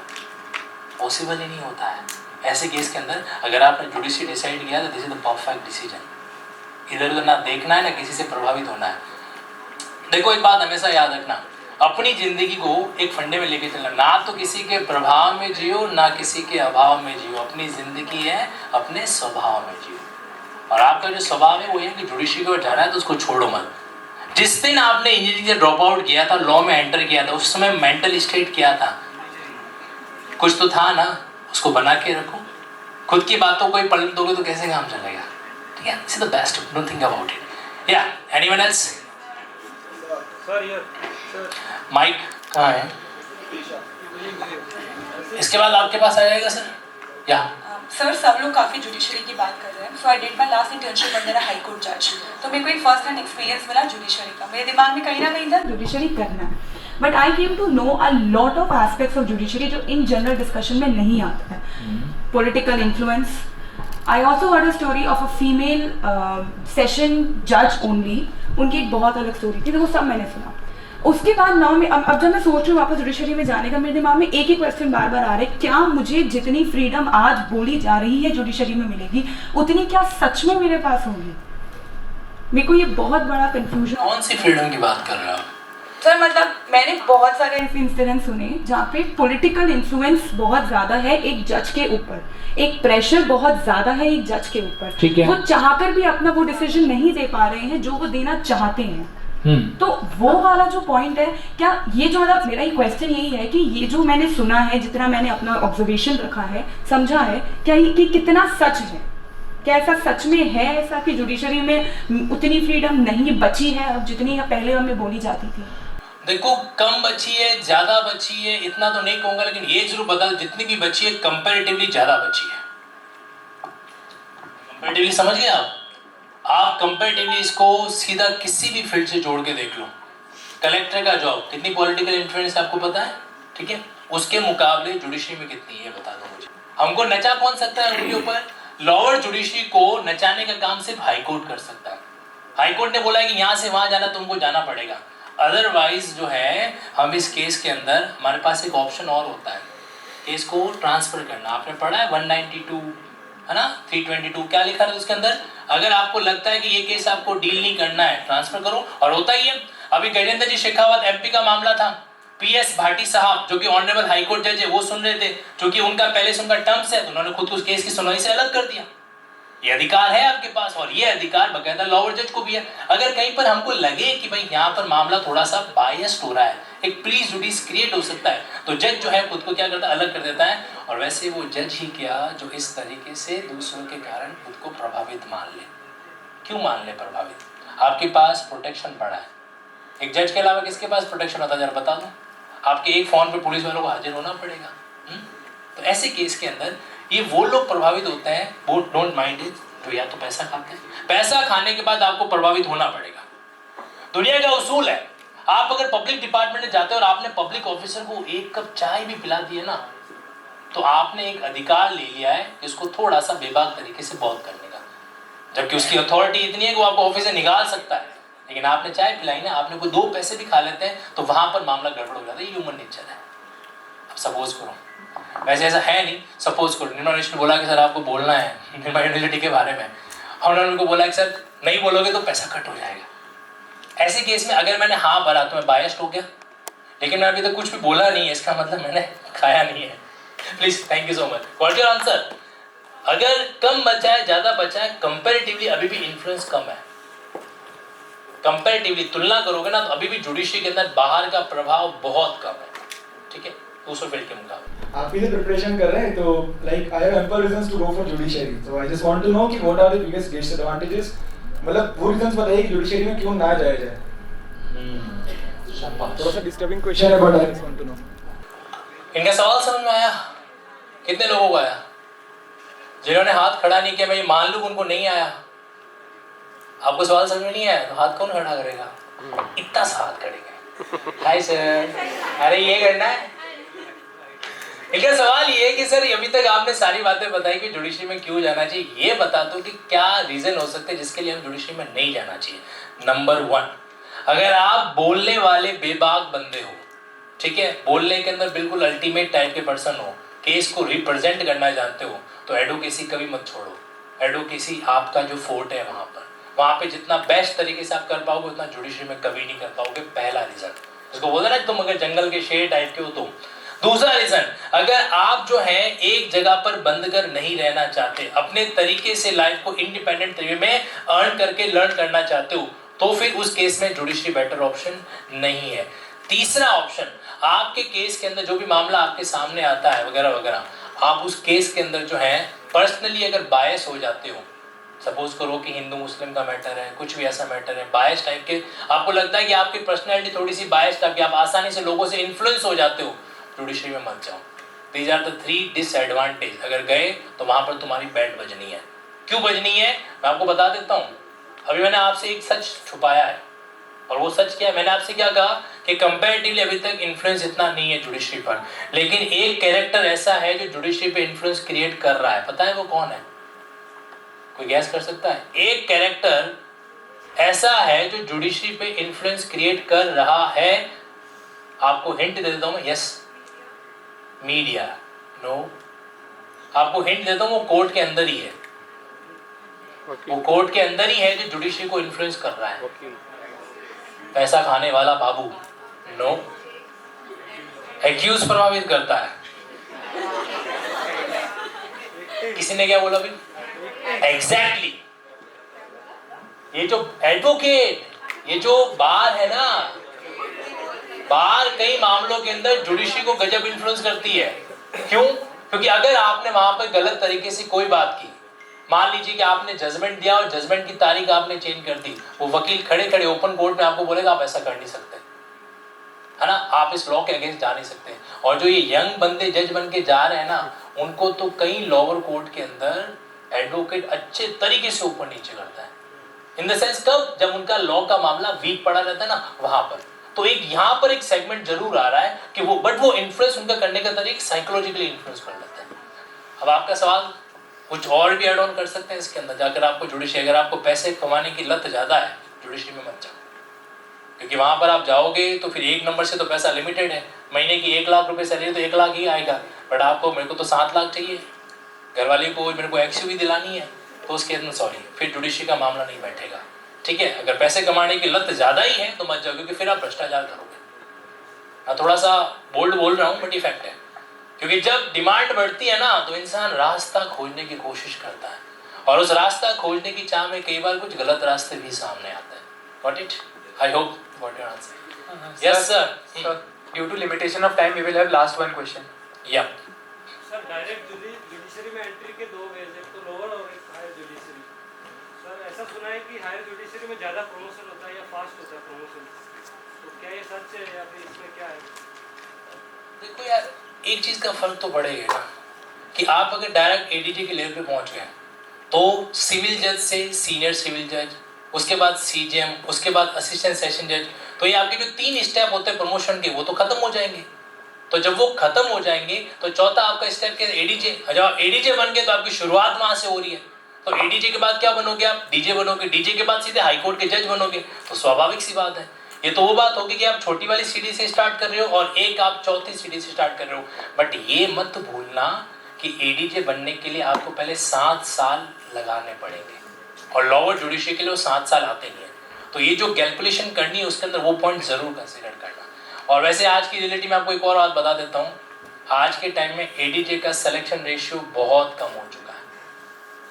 पॉसिबल ही नहीं होता है। ऐसे केस के अंदर अगर आपने जुडिशरी डिसाइड किया तो this is the perfect decision. इधर उधर ना देखना है ना किसी से प्रभावित होना है। देखो एक बात हमेशा याद रखना, अपनी जिंदगी को एक फंडे में लेके चलना, ना तो किसी के प्रभाव में जियो ना किसी के अभाव में जियो। अपनी जिंदगी है, अपने स्वभाव में जियो। और आपका जो स्वभाव है वो ये कि जुडिशरी को जाना है तो उसको छोड़ो मत। जिस दिन आपने इंजीनियरिंग से ड्रॉप आउट किया था, लॉ में एंटर किया था, उस समय मेंटल स्टेट क्या था? कुछ तो था ना, उसको बना के रखो। खुद की बातों को ही पलट दोगे तो कैसे काम चलेगा? ठीक है, this is the best, don't think about it. या एनीवन एल्स? माइक कहाँ है? इसके बाद आपके पास आ जाएगा सर। या सर सब लोग काफ़ी जुडिशरी की बात कर रहे हैं। So I did my last internship under a high court जज, तो मेरे को एक फर्स्ट हैंड एक्सपीरियंस मिला जुडिशरी का। मेरे दिमाग में कहीं ना कहीं था जुडिशरी करना है, but I came to know a lot of aspects of judiciary जो इन जनरल डिस्कशन में नहीं आता है। Political influence, I also heard a story of a female session जज ओनली। उनकी एक बहुत अलग स्टोरी थी, तो वो सब मैंने सुना। उसके बाद नाउ में अब जब मैं सोच रही हूँ वापस जुडिशरी में जाने का, मेरे दिमाग में एक ही क्वेश्चन बार बार आ रहा है, क्या मुझे जितनी फ्रीडम आज बोली जा रही है जुडिशरी में मिलेगी, उतनी क्या सच में मेरे पास होगी? मेरे को ये बहुत बड़ा कंफ्यूजन। कौन सी फ्रीडम की बात कर रहे हो? सर मतलब मैंने बहुत सारे ऐसे इंसिडेंट सुने जहाँ पे पॉलिटिकल इन्फ्लुएंस बहुत ज़्यादा है एक जज के ऊपर, एक प्रेशर बहुत ज़्यादा है एक जज के ऊपर, ठीक है। वो चाहकर भी अपना वो डिसीजन नहीं दे पा रहे हैं जो वो देना चाहते हैं। तो वो वाला जो पॉइंट है, क्या ये जो मतलब मेरा ही क्वेश्चन यही है कि ये जो मैंने सुना है, जितना मैंने अपना ऑब्जर्वेशन रखा है, समझा है, क्या ये कि कितना सच है? क्या ऐसा सच में है ऐसा कि जुडिशरी में उतनी फ्रीडम नहीं बची है अब जितनी पहले हमें बोली जाती थी? देखो कम बची है, ज्यादा बची है, इतना तो नहीं कहूंगा, लेकिन ये जरूर बता, जितनी भी बची है कंपैरेटिवली ज्यादा बची है। कंपैरेटिवली समझ गए आप कंपैरेटिवली इसको सीधा किसी भी फील्ड से जोड़ के देख लो। कलेक्टर का जॉब कितनी पॉलिटिकल इन्फ्लुएंस आपको पता है? ठीक है, उसके मुकाबले जुडिशरी में कितनी है बता दो मुझे। हमको नचा कौन सकता है उनके ऊपर? लोअर जुडिशरी को नचाने का काम सिर्फ हाईकोर्ट कर सकता है। हाईकोर्ट ने बोला है कि यहाँ से वहां जाना तुमको जाना पड़ेगा, अदरवाइज जो है हम इस केस के अंदर, हमारे पास एक ऑप्शन और होता है, केस को ट्रांसफर करना। आपने पढ़ा है 192 है ना, 322 क्या लिखा है उसके अंदर? अगर आपको लगता है कि ये केस आपको डील नहीं करना है, ट्रांसफर करो। और होता ही है। अभी गजेंद्र जी शेखावत एमपी का मामला था, पीएस भाटी साहब जो कि ऑनरेबल हाईकोर्ट जज है वो सुन रहे थे, क्योंकि उनका पहले से उनका टर्म्स है, तो उन्होंने खुद को उस केस की सुनवाई से अलग कर दिया। ये अधिकार है आपके पास, और ये अधिकार बकायदा लोअर जज को भी है। अगर कहीं पर हमको लगे कि भाई यहाँ पर मामला थोड़ा सा बायस्ड हो रहा है, एक प्लीज जुडिस क्रिएट हो सकता है, तो जज जो है खुद को क्या करता है, अलग कर देता है। और वैसे वो जज ही क्या जो इस तरीके से दूसरों के कारण खुद को प्रभावित मान ले। क्यों मान ले प्रभावित? आपके पास प्रोटेक्शन पड़ा है। एक जज के अलावा किसके पास प्रोटेक्शन होता है जरा बता दो? आपके एक फोन पे पुलिस वालों को हाजिर होना पड़ेगा। तो ऐसे केस के अंदर ये वो लोग प्रभावित होते हैं, वो डोंट माइंड इट, जो या तो पैसा खाते हैं, पैसा खाने के बाद आपको प्रभावित होना पड़ेगा। दुनिया का उसूल है, आप अगर पब्लिक डिपार्टमेंट में जाते हो और आपने पब्लिक ऑफिसर को एक कप चाय भी पिला दी है ना, तो आपने एक अधिकार ले लिया है इसको थोड़ा सा बेबाक तरीके से बहुत करने का, जबकि उसकी अथॉरिटी इतनी है कि वो आपको ऑफिस से निकाल सकता है, लेकिन आपने चाय पिलाई ना, आपने कोई 2 पैसे भी खा लेते हैं तो वहां पर मामला गड़बड़ हो जाता है। ये ह्यूमन नेचर है। अब सपोज करो, वैसे ऐसा है नहीं, सपोज करो निर्मला ने बोला कि सर आपको बोलना है निर्मला यूनिवर्सिटी के बारे में, और उन्होंने उनको बोला कि सर नहीं बोलोगे तो पैसा कट हो जाएगा। ऐसे केस में अगर मैंने हाँ भरा तो मैं बायस्ड हो गया, लेकिन मैं अभी तक कुछ भी बोला नहीं है, इसका मतलब मैंने खाया नहीं है। Please, thank you so much. What your answer? अगर कम बचा है ज्यादा बचा है, कंपैरेटिवली अभी भी इन्फ्लुएंस कम है। कंपैरेटिवली तुलना करोगे ना तो अभी भी जुडिशरी के अंदर बाहर का प्रभाव बहुत कम है, ठीक है, दूसरे फील्ड के मुकाबले। आप इधर प्रिपरेशन कर रहे हैं तो like I have ample reasons to go for judiciary, so I just want to know कि what are the biggest disadvantages, मतलब वो रीजंस बताइए कि जुडिशरी में क्यों ना जाया जाए। थोड़ा सा डिस्टर्बिंग क्वेश्चन है but I just want to know. इनका सवाल समझ में आया? कितने लोगों को आया? जिन्होंने हाथ खड़ा नहीं किया मैं ये मान लूं उनको नहीं आया। आपको सवाल समझ में नहीं आया तो हाथ कौन खड़ा करेगा? इतना सा हाथ करेंगे। हाय सर, अरे ये करना है। इनका सवाल ये है कि सर अभी तक आपने सारी बातें बताई कि जुडिशरी में क्यों जाना चाहिए, ये बता दो कि क्या रीजन हो सकते हैं जिसके लिए हम जुडिशरी में नहीं जाना चाहिए। नंबर 1, अगर आप बोलने वाले बेबाक बंदे हो, ठीक है, बोलने के अंदर बिल्कुल अल्टीमेट टाइप के पर्सन हो, केस को रिप्रेजेंट करना जानते हो, तो एडवोकेसी कभी मत छोड़ो। एडवोकेसी आपका जो फोर्ट है वहां पे जितना बेस्ट तरीके से आप कर पाओगे उतना जुडिशरी में कभी नहीं कर पाओगे। पहला रीजन, इसको बोलते ना तुम अगर जंगल के शेर टाइप के हो तुम। दूसरा रीजन, अगर आप जो है एक जगह पर बंद कर नहीं रहना चाहते, अपने तरीके से लाइफ को इंडिपेंडेंट तरीके में अर्न करके लर्न करना चाहते हो, तो फिर उस केस में जुडिशरी बेटर ऑप्शन नहीं है। तीसरा ऑप्शन, आपके केस के अंदर जो भी मामला आपके सामने आता है वगैरह वगैरह, आप उस केस के अंदर जो है पर्सनली अगर बायस हो जाते हो, सपोज करो कि हिंदू मुस्लिम का मैटर है, कुछ भी ऐसा मैटर है, बायस टाइप के, आपको लगता है कि आपकी पर्सनैलिटी थोड़ी सी बायस टाइप की, आप आसानी से लोगों से इन्फ्लुएंस हो जाते हो, जुडिशरी में मत जाओ। These are the 3 disadvantage. अगर गए तो वहां पर तुम्हारी बैंड बजनी है। क्यों बजनी है मैं आपको बता देता हूँ। अभी मैंने आपसे एक सच छुपाया है, और वो सच क्या है, मैंने आपसे क्या कहा कि कंपैरेटिवली अभी तक इन्फ्लुएंस इतना नहीं है जुडिशरी पर, लेकिन एक कैरेक्टर ऐसा है जो जुडिशरी पे इन्फ्लुएंस क्रिएट कर रहा है। पता है वो कौन है? कोई गैस कर सकता है? एक कैरेक्टर ऐसा है जो जुडिशरी पे इन्फ्लुएंस क्रिएट कर रहा है। आपको हिंट दे देता हूं मैं, यस, मीडिया। नो, आपको हिंट देता हूं, वो कोर्ट के अंदर ही है। वो कोर्ट के अंदर ही है जो जुडिशरी को इन्फ्लुएंस कर रहा है। पैसा खाने वाला बाबू। नो, एक्यूज प्रभावित करता है। किसी ने क्या बोला भी? एग्जैक्टली, ये जो एडवोकेट, ये जो बार है ना, बार कई मामलों के अंदर जुडिशरी को गजब इन्फ्लुएंस करती है। क्यों? क्योंकि अगर आपने वहां पर गलत तरीके से कोई बात की, मान लीजिए कि आपने जजमेंट दिया और जजमेंट की तारीख आपने चेंज कर दी, वो वकील खड़े खड़े ओपन कोर्ट में आपको बोलेगा आप ऐसा कर नहीं सकते, है ना, आप इस लॉ के अगेंस्ट जा नहीं सकते। और जो ये यंग बंदे जज बन के जा रहे हैं ना, उनको तो कई लोअर कोर्ट के अंदर एडवोकेट अच्छे तरीके से ऊपर नीचे करता है। इन द सेंस कब? जब उनका लॉ का मामला वीक पड़ा रहता है ना, वहां पर। तो एक यहाँ पर एक सेगमेंट जरूर आ रहा है कि वो, बट वो इन्फ्लुएंस उनका करने का तरीका साइकोलॉजिकली इन्फ्लुएंस कर लेता है। अब आपका सवाल कुछ और भी एड ऑन कर सकते हैं इसके अंदर जाकर। आपको जुडिशरी, अगर आपको पैसे कमाने की लत ज्यादा है, जुडिशरी में मत जाओ, क्योंकि वहां पर आप जाओगे तो फिर एक नंबर से तो पैसा लिमिटेड है। महीने की 1 लाख रुपए सैलरी तो 1 लाख ही आएगा, बट आपको, मेरे को तो 7 लाख चाहिए, घर वाले को मेरे को एक्सयूवी दिलानी है, तो उसके अंदर सॉरी, फिर जुडिशरी का मामला नहीं बैठेगा। ठीक है, अगर पैसे कमाने की लत ज्यादा ही है तो मत जाओ, क्योंकि फिर आप भ्रष्टाचार करोगे। मैं थोड़ा सा बोल्ड बोल रहा हूँ बट इफेक्ट है, क्योंकि जब डिमांड बढ़ती है ना तो इंसान रास्ता खोजने की कोशिश करता है, और उस रास्ता खोजने की चाह में कई बार कुछ गलत रास्ते भी सामने आते हैं। Got it? I hope got your answer. Yes sir. Due to limitation of time, we will have last one question. Yeah. Sir direct judiciary में एंट्री के 2 वेज, एक तो लोअर और एक हायर जुडिशरी। सर ऐसा सुना है कि हायर जुडिशरी में ज़्यादा प्रमोशन होता है या फास्ट होता है प्रमोशन, तो क्या ये सच है या फिर इसमें क्या है? देखो यार, एक चीज़ का फर्क तो पड़ेगा ना कि आप अगर डायरेक्ट एडीजी के लेवल पे पहुंच गए तो सिविल जज से सीनियर सिविल जज, उसके बाद सीजेएम, उसके बाद असिस्टेंट सेशन जज, तो ये आपके जो 3 स्टेप होते हैं प्रमोशन के वो तो खत्म हो जाएंगे। तो जब वो खत्म हो जाएंगे तो चौथा आपका स्टेप क्या है, एडीजे। जब एडीजे बन गए तो आपकी शुरुआत वहां से हो रही है। तो एडीजे के बाद क्या बनोगे आप, डीजे बनोगे। डीजे के बाद सीधे हाईकोर्ट के जज बनोगे। तो स्वाभाविक सी बात है, ये तो वो बात होगी कि आप छोटी वाली सीढ़ी से स्टार्ट कर रहे हो और एक आप चौथी सीढ़ी से स्टार्ट कर रहे हो। बट ये मत भूलना कि एडीजे बनने के लिए आपको पहले 7 साल लगाने पड़ेंगे और लोअर जुडिशरी के लिए वो 7 साल आते नहीं है। तो ये जो कैलकुलेशन करनी है उसके अंदर वो पॉइंट जरूर कंसिडर करना। और वैसे आज की रियलिटी में आपको एक और बात बता देता हूँ, आज के टाइम में एडीजे का सिलेक्शन रेशियो बहुत कम हो चुका है।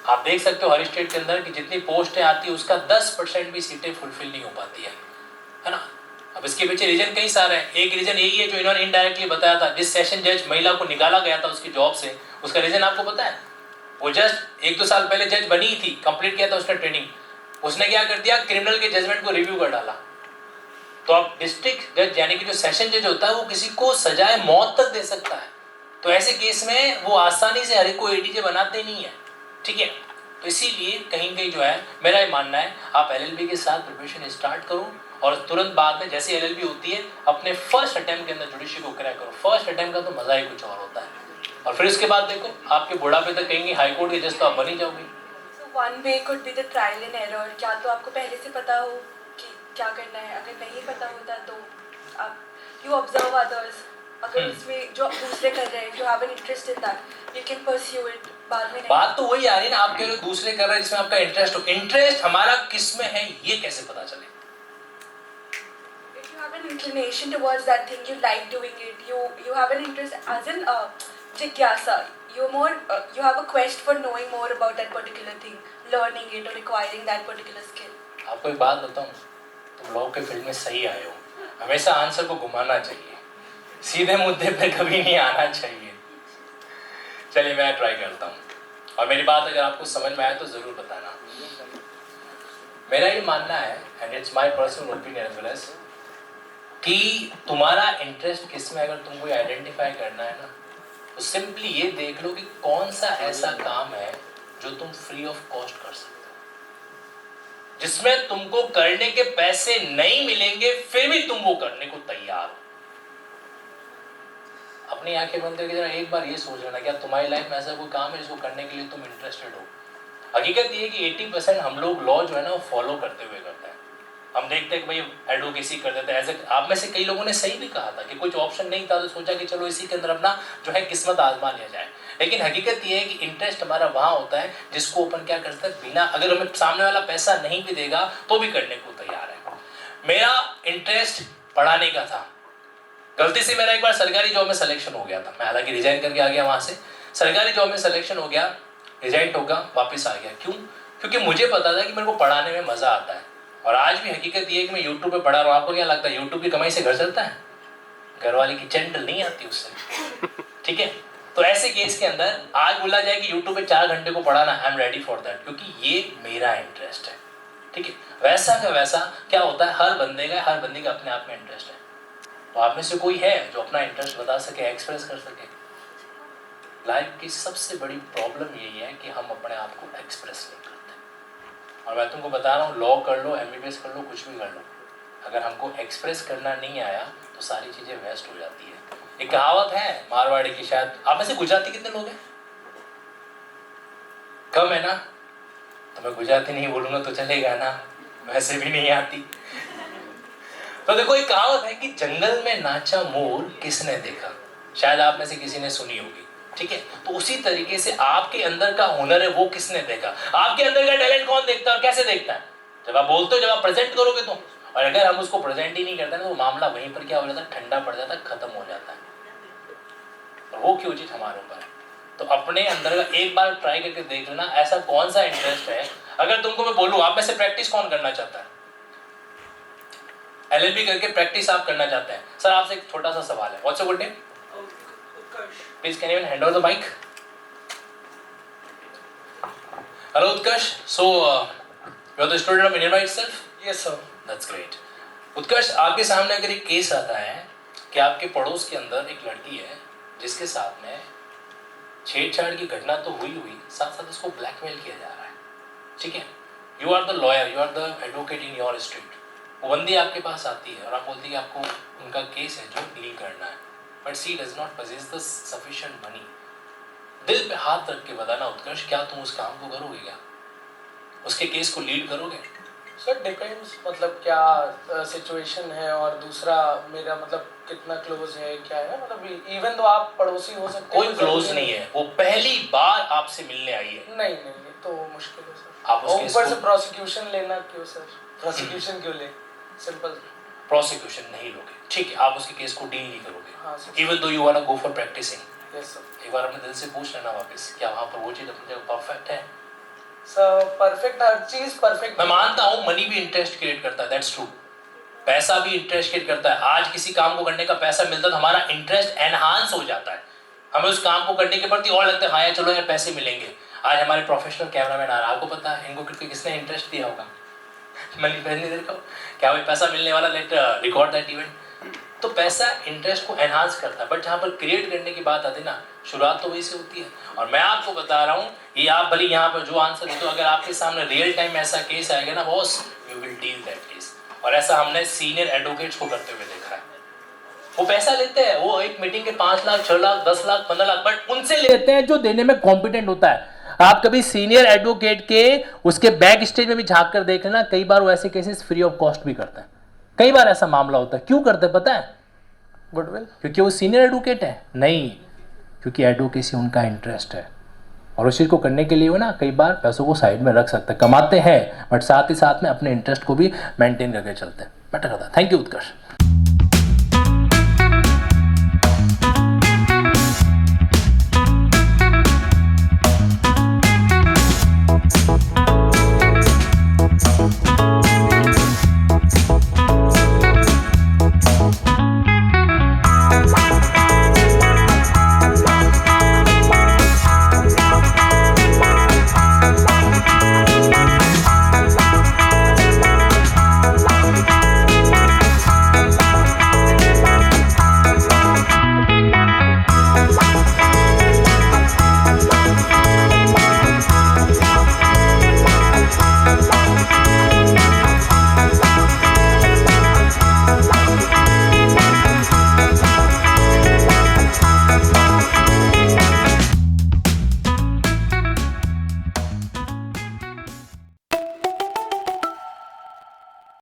आप देख सकते हो हर स्टेट के अंदर कि जितनी पोस्टें आती है उसका 10% भी सीटें फुलफिल नहीं हो पाती है ना। अब इसके पीछे रीजन कई सारे हैं। एक रीजन यही है जो इन्होंने इनडायरेक्टली बताया था, जिस सेशन जज महिला को निकाला गया था उसकी जॉब से, उसका रीजन आपको पता है? वो जस्ट 1-2 साल पहले जज बनी थी, कंप्लीट किया था उसने ट्रेनिंग, उसने क्या कर दिया, क्रिमिनल के जजमेंट को रिव्यू कर डाला। तो अब डिस्ट्रिक्ट जज यानी कि जो सेशन जज होता है वो किसी को सजाए मौत तक दे सकता है। तो ऐसे केस में वो आसानी से हर एक को एडीजे बनाते नहीं है, ठीक है। तो इसीलिए कहीं कहीं जो है मेरा ये मानना है आप एलएलबी के साथ प्रिपरेशन स्टार्ट करो और तुरंत बाद में जैसे एलएलबी होती है अपने फर्स्ट अटेम्प्ट के अंदर जुडिशरी को क्रैक करो। फर्स्ट अटेम्प्ट का तो मजा ही कुछ और होता है। और फिर उसके बाद देखो आपके बुढ़ापे तक कहेंगे हाई कोर्ट के जज तो आप बन ही जाओगे। One way could be the trial and error. क्या तो आपको पहले से पता हो कि क्या करना है, अगर नहीं पता होता तो आप यू ऑब्जर्व अदर्स, अगर उसमें जो दूसरे कर रहे हैं, you have an interest in that, you can pursue it. बाद में बात तो वही आ रही है ना, आप कह रहे हो दूसरे कर रहे हैं जिसमें आपका इंटरेस्ट हो। इंटरेस्ट हमारा किस में है ये कैसे पता चले? if you have an inclination towards that thing, you like doing it, you have an interest as in jigyasa, you have a quest for knowing more about that particular thing, learning it or acquiring that particular skill. आपको एक बात बताऊं, तुम law के field में सही आए हो। हमेशा आंसर को घुमाना चाहिए, सीधे मुद्दे पे कभी नहीं आना चाहिए। चलिए मैं ट्राई करता हूँ और मेरी बात अगर आपको समझ में आए तो जरूर बताना। मेरा ये मानना है and it's my personal opinion as well as कि तुम्हारा इंटरेस्ट किस में अगर तुमको आइडेंटिफाई करना है ना, तो सिंपली ये देख लो कि कौन सा ऐसा काम है जो तुम फ्री ऑफ कॉस्ट कर सकते हो, जिसमें तुमको करने के पैसे नहीं मिलेंगे फिर भी तुम वो करने को तैयार हो। अपनी आंखें बंद करके जरा एक बार ये सोच लेना क्या तुम्हारी लाइफ में ऐसा कोई काम है जिसको करने के लिए तुम इंटरेस्टेड हो। हकीकत ये है कि 80% हम लोग लॉ जो है ना वो फॉलो करते हुए करते हैं। हम देखते हैं कि भाई एडवोकेसी कर देते हैं, ऐसे आप में से कई लोगों ने सही भी कहा था कि कुछ ऑप्शन नहीं था तो सोचा कि चलो इसी के अंदर अपना जो है किस्मत आजमा लिया जाए। लेकिन हकीकत ये है कि इंटरेस्ट हमारा वहाँ होता है जिसको अपन क्या करते हैं, बिना अगर हमें सामने वाला पैसा नहीं भी देगा तो भी करने को तैयार है। मेरा इंटरेस्ट पढ़ाने का था। गलती से मेरा एक बार सरकारी जॉब में सिलेक्शन हो गया था, मैं हालांकि रिजाइन करके आ गया वहाँ से। सरकारी जॉब में सिलेक्शन हो गया, रिजाइन होगा, वापस आ गया। क्यों? क्योंकि मुझे पता था कि मेरे को पढ़ाने में मज़ा आता है। और आज भी हकीकत ये है कि मैं यूट्यूब पे पढ़ा रहा हूँ। आपको क्या लगता है यूट्यूब की कमाई से घर चलता है? घर वाले की चैंडल नहीं आती उससे, ठीक है। तो ऐसे केस के अंदर आज बोला जाए कि यूट्यूब पे 4 घंटे को पढ़ाना, I am ready for that, क्योंकि ये मेरा इंटरेस्ट है, ठीक है। वैसा का वैसा क्या होता है, हर बंदे का अपने आप में इंटरेस्ट है। तो आप में से कोई है जो अपना इंटरेस्ट बता सके, एक्सप्रेस कर सके? लाइफ की सबसे बड़ी प्रॉब्लम यही है कि हम अपने आप को एक्सप्रेस नहीं करते। और मैं तुमको बता रहा हूँ, लॉ कर लो, MBBS कर लो, कुछ भी कर लो, अगर हमको एक्सप्रेस करना नहीं आया तो सारी चीज़ें वेस्ट हो जाती है। एक कहावत है मारवाड़ी की, शायद आप में से गुजराती कितने लोग हैं? कम है ना? तो मैं गुजराती नहीं बोलूँगा तो चलेगा ना, वैसे भी नहीं आती। तो देखो एक कहावत है कि जंगल में नाचा मोर किसने देखा, शायद आप में से किसी ने सुनी होगी, ठीक है। तो उसी तरीके से आपके अंदर का हुनर है वो किसने देखा, आपके अंदर का टैलेंट कौन देखता है और कैसे देखता है? जब आप बोलते हो, जब आप प्रेजेंट करोगे तो। और अगर हम उसको प्रेजेंट ही नहीं करते ना तो मामला वहीं पर क्या हो जाता है, ठंडा पड़ जाता है, खत्म हो जाता है। और वो क्यों चीज हमारे ऊपर है। तो अपने अंदर का एक बार ट्राई करके देख लेना, ऐसा कौन सा इंटरेस्ट है। अगर तुमको मैं बोलूं, आप में से प्रैक्टिस कौन करना चाहता है? LLB करके प्रैक्टिस आप करना चाहते हैं? सर आपसे एक छोटा सा सवाल है, what's your good name? Please can you hand over the mic? Hello Utkarsh, so you are the student of Minima itself? Yes sir. That's great. Utkarsh, आपके सामने अगर एक केस आता है कि आपके पड़ोस के अंदर एक लड़की है जिसके साथ में छेड़छाड़ की घटना तो हुई, साथ साथ उसको ब्लैकमेल किया जा रहा है, ठीक है। You are the lawyer, you are the advocate in your street. वो बंदी आपके पास आती है और आप बोलती है कि आपको उनका केस है जो डील करना है। but she does not possess the sufficient money. दिल पे हाथ रख के बताना उत्कर्ष, क्या तुम उस काम को करोगे? क्या उसके केस को लीड करोगे? सर डिपेंड्स, मतलब क्या सिचुएशन है और दूसरा मेरा मतलब कितना क्लोज है, क्या है, मतलब इवन तो आप पड़ोसी हो सकते कोई क्लोज नहीं है, वो पहली बार आपसे मिलने आई है। नहीं तो मुश्किल है सर। आप उसके ऊपर से प्रोसिक्यूशन लेना क्यों सर? प्रोसिक्यूशन क्यों ले? सिंपल प्रोसिक्यूशन नहीं लोगे, ठीक है, आप उसके केस को डील नहीं करोगे। हाँ sir. Even though you want to go for practising. Yes sir. एक बार अपने दिल से पूछ लेना वापस, क्या वहाँ पर वो चीज़ अपनी जगह परफेक्ट है? सर परफेक्ट, हर चीज परफेक्ट। मैं मानता हूँ मनी भी इंटरेस्ट क्रिएट करता है, दैट्स ट्रू। पैसा भी इंटरेस्ट क्रिएट करता है। आज किसी काम को करने का पैसा मिलता है तो हमारा इंटरेस्ट एनहांस हो जाता है, हमें उस काम को करने के प्रति और लगता है हाँ यार चलो यार पैसे मिलेंगे। आज हमारे प्रोफेशनल कैमरामैन आ रहा है, आपको पता है इनको किसने इंटरेस्ट दिया होगा? मनी पहले देखा क्या भाई पैसा मिलने वाला, लेट रिकॉर्ड दैट इवेंट। तो पैसा इंटरेस्ट को एनहांस करता है, बट जहाँ पर क्रिएट करने की बात आती है ना, शुरुआत तो वही से होती है। और मैं आपको बता रहा हूँ, ये आप भले यहाँ पर जो आंसर दे दो, अगर आपके सामने रियल टाइम ऐसा केस आएगा ना boss, you will deal that case. और ऐसा हमने सीनियर एडवोकेट्स को करते हुए देखा है। वो पैसा लेते हैं, वो एक मीटिंग के 5 लाख 6 लाख 10 लाख 15 लाख, बट उनसे लेते हैं जो देने में कॉम्पिटेंट होता है। आप कभी सीनियर एडवोकेट के उसके बैक स्टेज में भी झांक कर देख लेना, कई बार वो ऐसे केसेस फ्री ऑफ कॉस्ट भी करते हैं। कई बार ऐसा मामला होता है। क्यों करते हैं पता है? गुडविल, क्योंकि वो सीनियर एडवोकेट है? नहीं, क्योंकि एडवोकेसी उनका इंटरेस्ट है और उस चीज़ को करने के लिए वो ना कई बार पैसों को साइड में रख सकते हैं, कमाते हैं बट साथ ही साथ में अपने इंटरेस्ट को भी मेंटेन करके चलते हैं। बेटर करता है। Thank you Utkarsh.